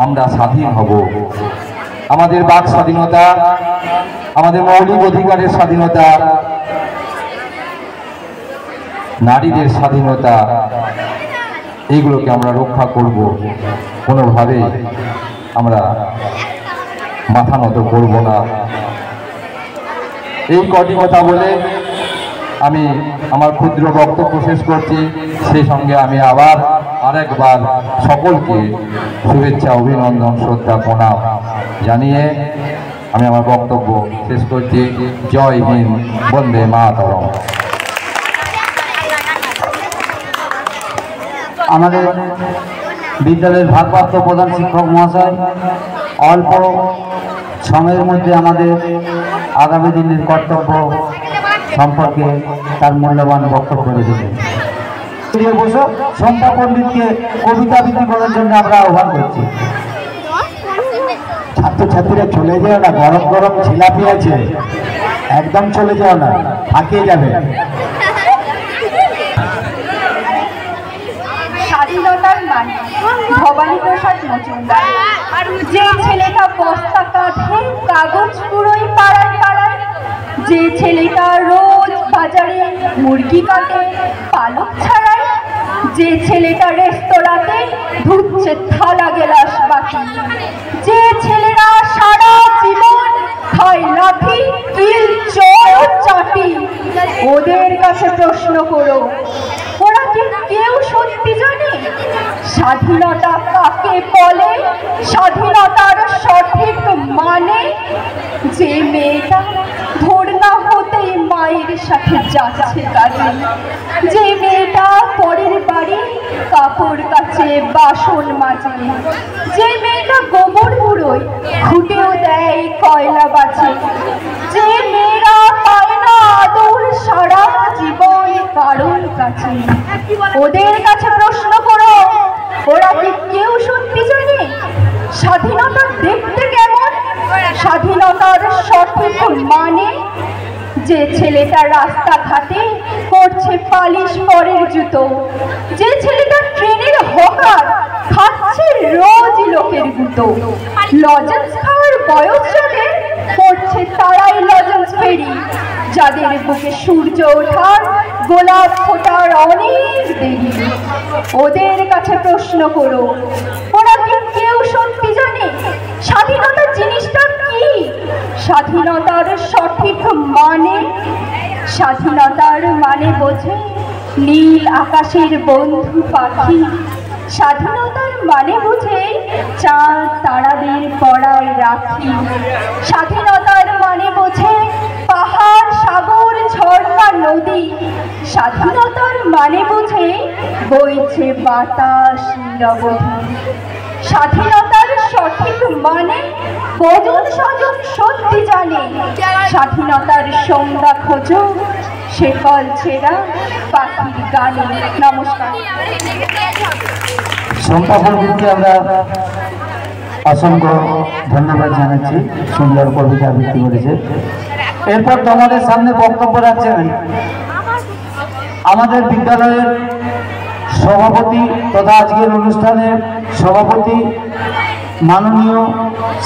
আমরা স্বাধীন হব। আমাদের বাক স্বাধীনতা, আমাদের মৌলিক অধিকারের স্বাধীনতা, নারীদের স্বাধীনতা, এইগুলোকে আমরা রক্ষা করব। কোনোভাবে আমরা মাথা নত করব না। এই কটি কথা বলে আমি আমার ক্ষুদ্র বক্তব্য শেষ করছি। সেই সঙ্গে আমি আবার আরেকবার সকলকে শুভেচ্ছা, অভিনন্দন, শ্রদ্ধা, প্রণাম জানিয়ে আমি আমার বক্তব্য শেষ করছি। জয় হিন্দ, বন্দে মাতরম। আমাদের বিদ্যালয়ের ভারপ্রাপ্ত প্রধান শিক্ষক মহাশয় অল্প সময়ের মধ্যে আমাদের আগামী দিনের কর্তব্য সম্পর্কে তার মূল্যবান বক্তব্য রেখেছেন। বসো, শম্পা পণ্ডিতকে কবিতা আবৃত্তি করার জন্য আমরা আহ্বান করছি। ছাত্রছাত্রীরা চলে যাও না, গরম গরম জিলাপি আছে, একদম চলে যাও না, থাকিয়ে যাবে। স্বাধীনতার মানে ভবানী প্রসাদ মজুমদার। যে ছেলেটা বস্তা কাঁধে কাগজ কুড়োই পাড়ায় পাড়ায়, যে ছেলেটা রোজ বাজারে মুরগি কাটে পালক ছাড়ায়, যে ছেলেটা রেস্তোরাঁতে ধুচ্ছে থালা গেলাস বাকি, যে ছেলেরা সারা জীবন খায় লাঠি কিল চোর চাটি, ওদের কাছে প্রশ্ন করো, ওরা কি কেউ সত্যি জানে স্বাধীনতা কাকে বলে, স্বাধীনতার সঠিক মানে? যে মেয়েটা ভোর না হতেই মায়ের সাথে যাচ্ছে কাজে, যে মেয়েটা পরের বাড়ি কাপড় কাচে বাসন মাজে, যে মেয়েটা গোবর কুড়োয় ঘুটেও দেয় কয়লা বাজে, যে মেয়েরা পায় না আদর সারা জীবন কারোর কাছে, ওদের কাছে প্রশ্ন করো, ওরা কি কেউ সত্যি জানে স্বাধীনতা দেখতে কেমন, স্বাধীনতার সঠিক মানে? যে ছেলেটা রাস্তাঘাটে করছে পালিশ পরের জুতো, যে ছেলেটা ট্রেনের হকার খাচ্ছে রোজ লোকের গুঁতো, লজেন্স খাওয়ার বয়স যাদের পড়ছে তারাই লজেন্স ফেরি, যাদের বুকে সূর্য ওঠার গোলাপ ফোটার অনেক দেরি, ওদের কাছে প্রশ্ন করো, ওরা কি কেউ সত্যি জানে স্বাধীনতা জিনিসটা কি, স্বাধীনতার সঠিক মানে? স্বাধীনতার মানে বোঝে নীল আকাশের বন্ধু পাখি, স্বাধীনতার মানে বুঝে চাঁদ তারাদের পড়ায় রাখি, স্বাধীনতার মানে বোঝে পাহাড় সাগর ঝর্ণা নদী, স্বাধীনতার মানে বুঝে বইছে বাতাস নিরবধি, স্বাধীনতার সঠিক মানে ভোজন স্বজন সত্যি জানে, স্বাধীনতার সংজ্ঞা খোঁজো শেকল ছেঁড়া পাখির গানে। নমস্কার। শম্পা পণ্ডিতকে আমরা অসংখ্য ধন্যবাদ জানাচ্ছি, সুন্দর কবিতা আবৃত্তি করেছে। এরপর তোমাদের সামনে বক্তব্য রাখছেন আমাদের বিদ্যালয়ের সভাপতি তথা আজকের অনুষ্ঠানের সভাপতি মাননীয়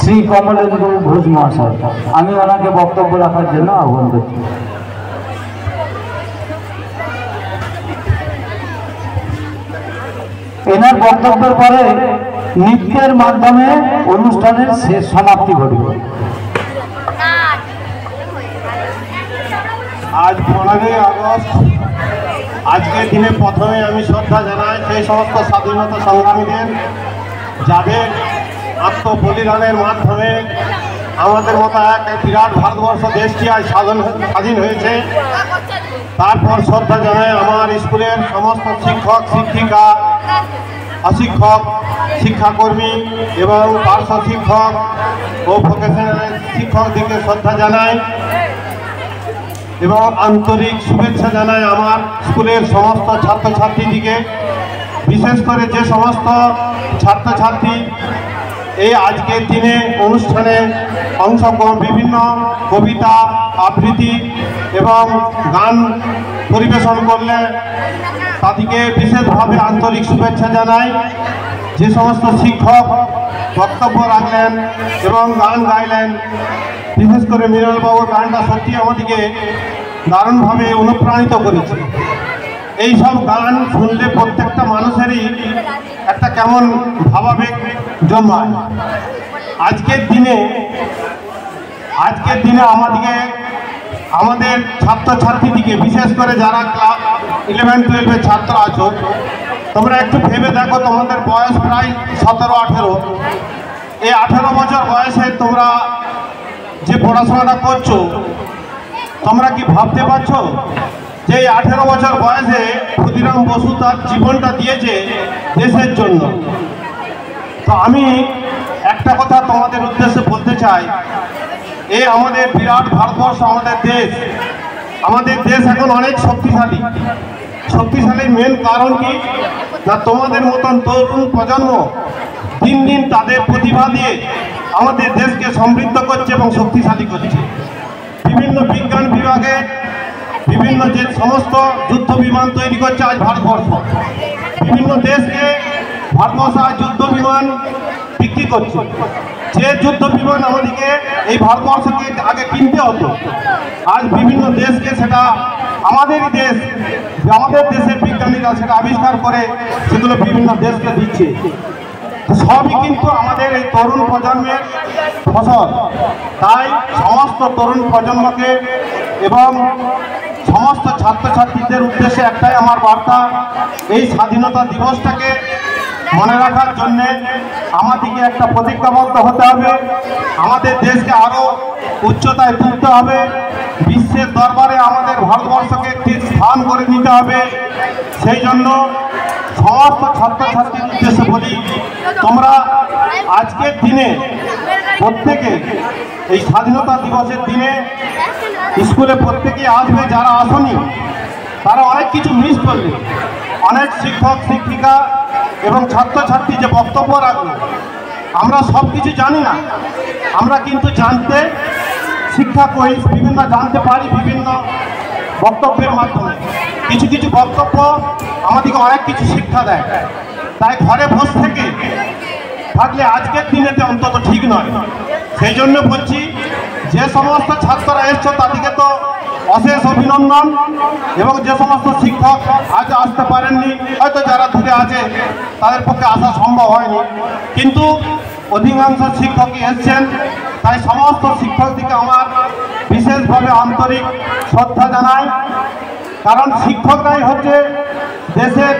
শ্রী কমলেন্দু ঘোষ মহাশয়। আমি ওনাকে বক্তব্য রাখার জন্য আহ্বান করছি। এনার বক্তব্যের পরে নৃত্যের মাধ্যমে অনুষ্ঠানের শেষ সমাপ্তি ঘটবে। আজ 15ই আগস্ট, আজকের দিনে প্রথমে আমি শ্রদ্ধা জানাই সেই সমস্ত স্বাধীনতা সংগ্রামীদের যাদের আত্মবলিদানের মাধ্যমে আমাদের মতো এক বিরাট ভারতবর্ষ দেশটি আজ স্বাধীন হয়েছে। তারপর শ্রদ্ধা জানাই আমার স্কুলের সমস্ত শিক্ষক শিক্ষিকা, অশিক্ষক শিক্ষাকর্মী এবং পার্শ্ব শিক্ষক ও ভোকেশনাল শিক্ষকদেরকে শ্রদ্ধা জানাই। এবং আন্তরিক শুভেচ্ছা জানাই আমার স্কুলের সমস্ত ছাত্রছাত্রীদিকে, বিশেষ করে যে সমস্ত ছাত্রছাত্রী এই আজকের দিনে অনুষ্ঠানে অংশগ্রহণ, বিভিন্ন কবিতা আবৃত্তি এবং গান পরিবেশন করলে তাদেরকে বিশেষভাবে আন্তরিক শুভেচ্ছা জানাই। যে সমস্ত শিক্ষক বক্তব্য রাখলেন এবং গান গাইলেন, বিশেষ করে মৃণালবাবুর গানটা সত্যি আমাদেরকে দারুণভাবে অনুপ্রাণিত করেছে। এই সব গান শুনলে প্রত্যেকটা মানুষেরই একটা কেমন ভাবাবেগ জন্মায়। আজকের দিনে আমাদের ছাত্রছাত্রীদিকে, বিশেষ করে যারা ক্লাস 11-12-এর ছাত্র আছো, তোমরা একটু ভেবে দেখো, তোমাদের বয়স প্রায় 17-18। এই 18 বছর বয়সে তোমরা যে পড়াশোনাটা করছো, তোমরা কি ভাবতে পারছো যে এই 18 বছর বয়সে ক্ষুদিরাম বসু তার জীবনটা দিয়েছে দেশের জন্য? তো আমি একটা কথা তোমাদের উদ্দেশ্যে বলতে চাই, এই আমাদের বিরাট ভারতবর্ষ, আমাদের দেশ এখন অনেক শক্তিশালী। মেন কারণ কি না, তোমাদের মতন তরুণ প্রজন্ম দিন দিন তাদের প্রতিভা দিয়ে আমাদের দেশকে সমৃদ্ধ করছে এবং শক্তিশালী করছে। বিভিন্ন বিজ্ঞান বিভাগে বিভিন্ন যে সমস্ত যুদ্ধ বিমান তৈরি করছে আজ ভারতবর্ষ, বিভিন্ন দেশকে ভারতবর্ষ আজ যুদ্ধ বিমান বিক্রি করছে। যে যুদ্ধ বিমান আমাদেরকে এই ভারতবর্ষকে আগে কিনতে হতো, আজ বিভিন্ন দেশকে সেটা আমাদেরই দেশ, আমাদের দেশের বিজ্ঞানীরা সেটা আবিষ্কার করে সেগুলো বিভিন্ন দেশকে দিচ্ছে। সবই কিন্তু আমাদের এই তরুণ প্রজন্মের ফসল। তাই সমস্ত তরুণ প্রজন্মকে এবং সমস্ত ছাত্রছাত্রীদের উদ্দেশ্যে একটাই আমার বার্তা, এই স্বাধীনতা দিবসটাকে মনে রাখার জন্যে আমাদেরকে একটা প্রতিজ্ঞাবদ্ধ হতে হবে। আমাদের দেশকে আরও উচ্চতায় তুলতে হবে, বিশ্বের দরবারে আমাদের ভারতবর্ষকে একটি স্থান করে নিতে হবে। সেই জন্য সমস্ত ছাত্রছাত্রীর উদ্দেশ্যে বলি, তোমরা আজকের দিনে প্রত্যেকে এই স্বাধীনতা দিবসের দিনে স্কুলে প্রত্যেকেই আসবে। যারা আসেনি তারা অনেক কিছু মিস করলে, অনেক শিক্ষক শিক্ষিকা এবং ছাত্রছাত্রী যে বক্তব্য রাখবে, আমরা সব কিছু জানি না, আমরা কিন্তু শিক্ষা করি, বিভিন্ন জানতে পারি বিভিন্ন বক্তব্যের মাধ্যমে। কিছু কিছু বক্তব্য আমাদেরকে অনেক কিছু শিক্ষা দেয়। তাই ঘরে বসে থেকে থাকলে আজকের দিনেতে অন্তত ঠিক নয়। সেই জন্য বলছি, যে সমস্ত ছাত্ররা এসছো তাদেরকে তো অশেষ অভিনন্দন, এবং যে সমস্ত শিক্ষক আজ আসতে পারেননি, হয়তো যারা দূরে আছে তাদের পক্ষে আসা সম্ভব হয়নি, কিন্তু অধিকাংশ শিক্ষকই এসছেন। তাই সমস্ত শিক্ষকদিকে আমার বিশেষভাবে আন্তরিক শ্রদ্ধা জানাই, কারণ শিক্ষকরাই হচ্ছে দেশের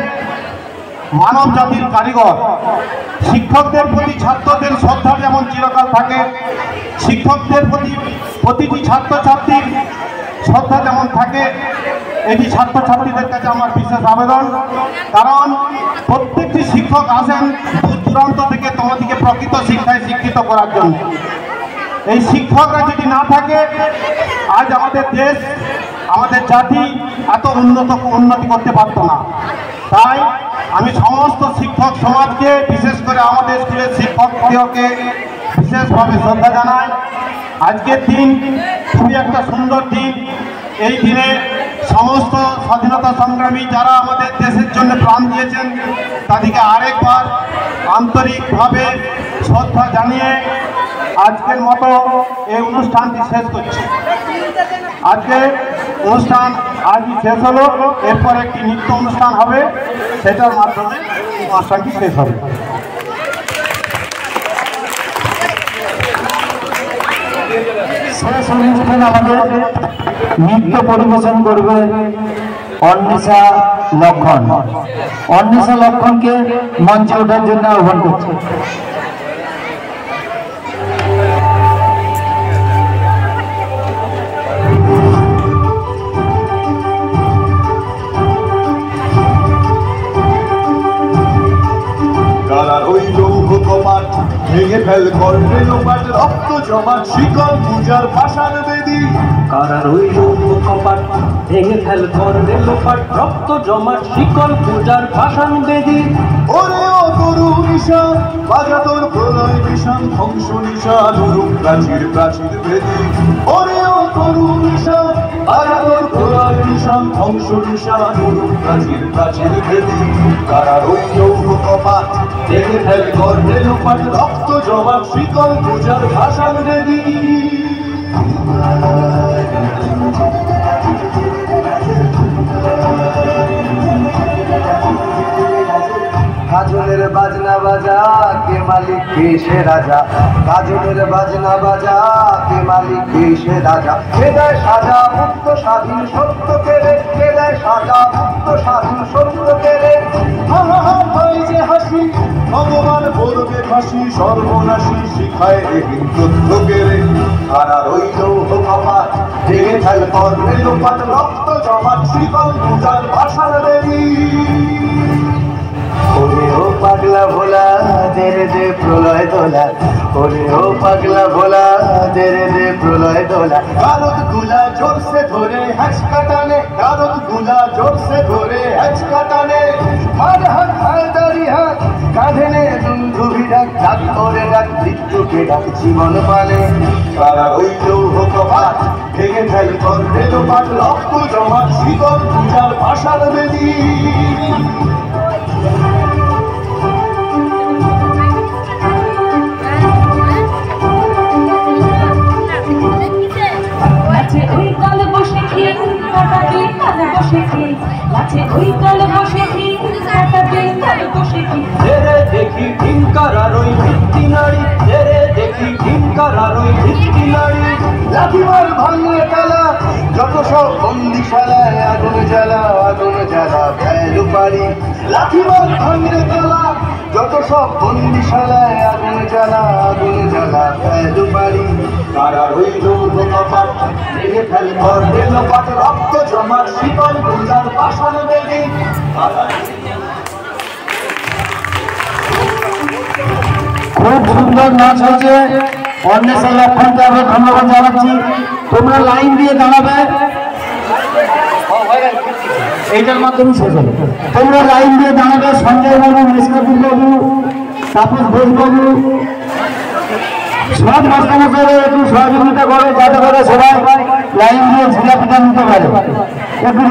মানব জাতির কারিগর। শিক্ষকদের প্রতি ছাত্রদের শ্রদ্ধা যেমন চিরকাল থাকে, শিক্ষকদের প্রতি প্রতিটি ছাত্রছাত্রীর শ্রদ্ধা যেমন থাকে, এটি ছাত্রছাত্রীদের কাছে আমার বিশেষ আবেদন। কারণ প্রত্যেকটি শিক্ষক আসেন দূর দূরান্ত থেকে তোমাদেরকে প্রকৃত শিক্ষায় শিক্ষিত করার জন্য। এই শিক্ষকরা যদি না থাকে, আজ আমাদের দেশ, আমাদের জাতি এত উন্নতি করতে পারত না। তাই আমি সমস্ত শিক্ষক সমাজকে, বিশেষ করে আমাদের স্কুলের শিক্ষককে বিশেষভাবে শ্রদ্ধা জানাই। আজকের দিন খুবই একটা সুন্দর দিন। এই দিনে সমস্ত স্বাধীনতা সংগ্রামী যারা আমাদের দেশের জন্য প্রাণ দিয়েছেন তাদেরকে আরেকবার আন্তরিকভাবে শ্রদ্ধা জানিয়ে আজকের মতো এই অনুষ্ঠানটি শেষ করছি। আজকে অনুষ্ঠান আজই শেষ হলো, এরপর একটি নৃত্য অনুষ্ঠান হবে, সেটার মাধ্যমে অনুষ্ঠানটি শেষ হবে। শেষ অনুষ্ঠানে আমাদের নৃত্য পরিবেশন করবে অন্বেষা লক্ষণ। অন্বেষা লক্ষণকে মঞ্চে ওঠার জন্য আহ্বান করছে। ওই লৌহ কপাট ভেঙে ফেল করবে লোপাট রক্ত জমা শিকল পূজার পাষাণ বেদি কারা রইল কপাট ভেঙে ফেল করবে লোপাট রক্ত জমা শিকল পূজার পাষাণ বেদি ওরে ও তরু নিশান বাজা তোর প্রলয় নিশান ধ্বংস নিশান উরুম প্রাচীর প্রাচীর ভেদি ওরে ও তরু নিশান বাজা তোর প্রলয় নিশান ধ্বংস নিশান উরুম প্রাচীর প্রাচীর ভেদি কারা রইল কপাট ভেঙে ফেল করবে লোপাট রক্ত জমা শিকল পূজার ভাষাণ বেদি গাজনের বাজনা বাজা কে মালিক কে সে রাজা গাজনের বাজনা বাজা কে মালিক কে সে রাজা কে দেয় সাজা মুক্ত স্বাধীন সত্য কেড়ে কে দেয় সাজা মুক্ত স্বাধীন সত্য কেড়ে হয় যে হাসি ভগবান বলবে ফাঁসি সর্বনাশী শিখায় রে হিন্দুত্ব কেড়ে কারা রইল কপাট ভেঙে ফেল করবে লোপাট রক্ত জমাট শিকল পূজার ভাষার বেদি ওরে ও পাগলা ভোলা দে দে প্রলয় দোলা ওরে ও পাগলা ভোলা দে দে প্রলয় দোলা গারদ গুলা জোরসে ধরে হ্যাচকা টানে গারদ গুলা জোরসে ধরে হ্যাচকা টানে হাত হাত হায়দারি হাত কাঁধে নে দুন্ধুবি ডাক ডাক করে ডাক মৃত্যুকে ডাক জীবন পালে তারা রইল কপাট ভেঙে ফেল করবে লোপাট রক্ত জমা শিকল পূজার ভাষার বেদি ওই কাল বসে খেয়ে কাটাবে কাল বসে খেয়ে আছে ওই কাল বসে খেয়ে কাটাবে কাল বসে খেয়ে রে দেখি ঢিঙ্কার আর ওই ভিত্তি নারী রে দেখি ঢিঙ্কার আর ওই ভিত্তি নারী লাঠিমার ভাঙলে তালা যত সব বন্দিশালায় আগুন জ্বালা ভ্যালু পারি লাঠিমার ভাঙলে তালা যত সব বন্দিশালায় আগুন জ্বালা ভ্যালু পারি তারা রইল কপাট ভেঙে ফেল করবে লোপাট রক্ত জমা শিকল পূজার পাষাণ বেদি খুব সুন্দর নাচ হয়েছে অন্বেষণ লক্ষণকে আমরা ধন্যবাদ জানাচ্ছি তোমরা লাইন দিয়ে দাঁড়াবে এইটার মাধ্যমে শেষ হবে তোমরা লাইন দিয়ে দাঁড়াবে সঞ্জয় বাবু মেসকাপুর বাবু তাপস ঘোষ বাবু সব মাস্টারমশাইরা একটু সহযোগিতা করে যাতে করে সবাই লাইন দিয়ে ঝিলাপিটা নিতে পারে একটু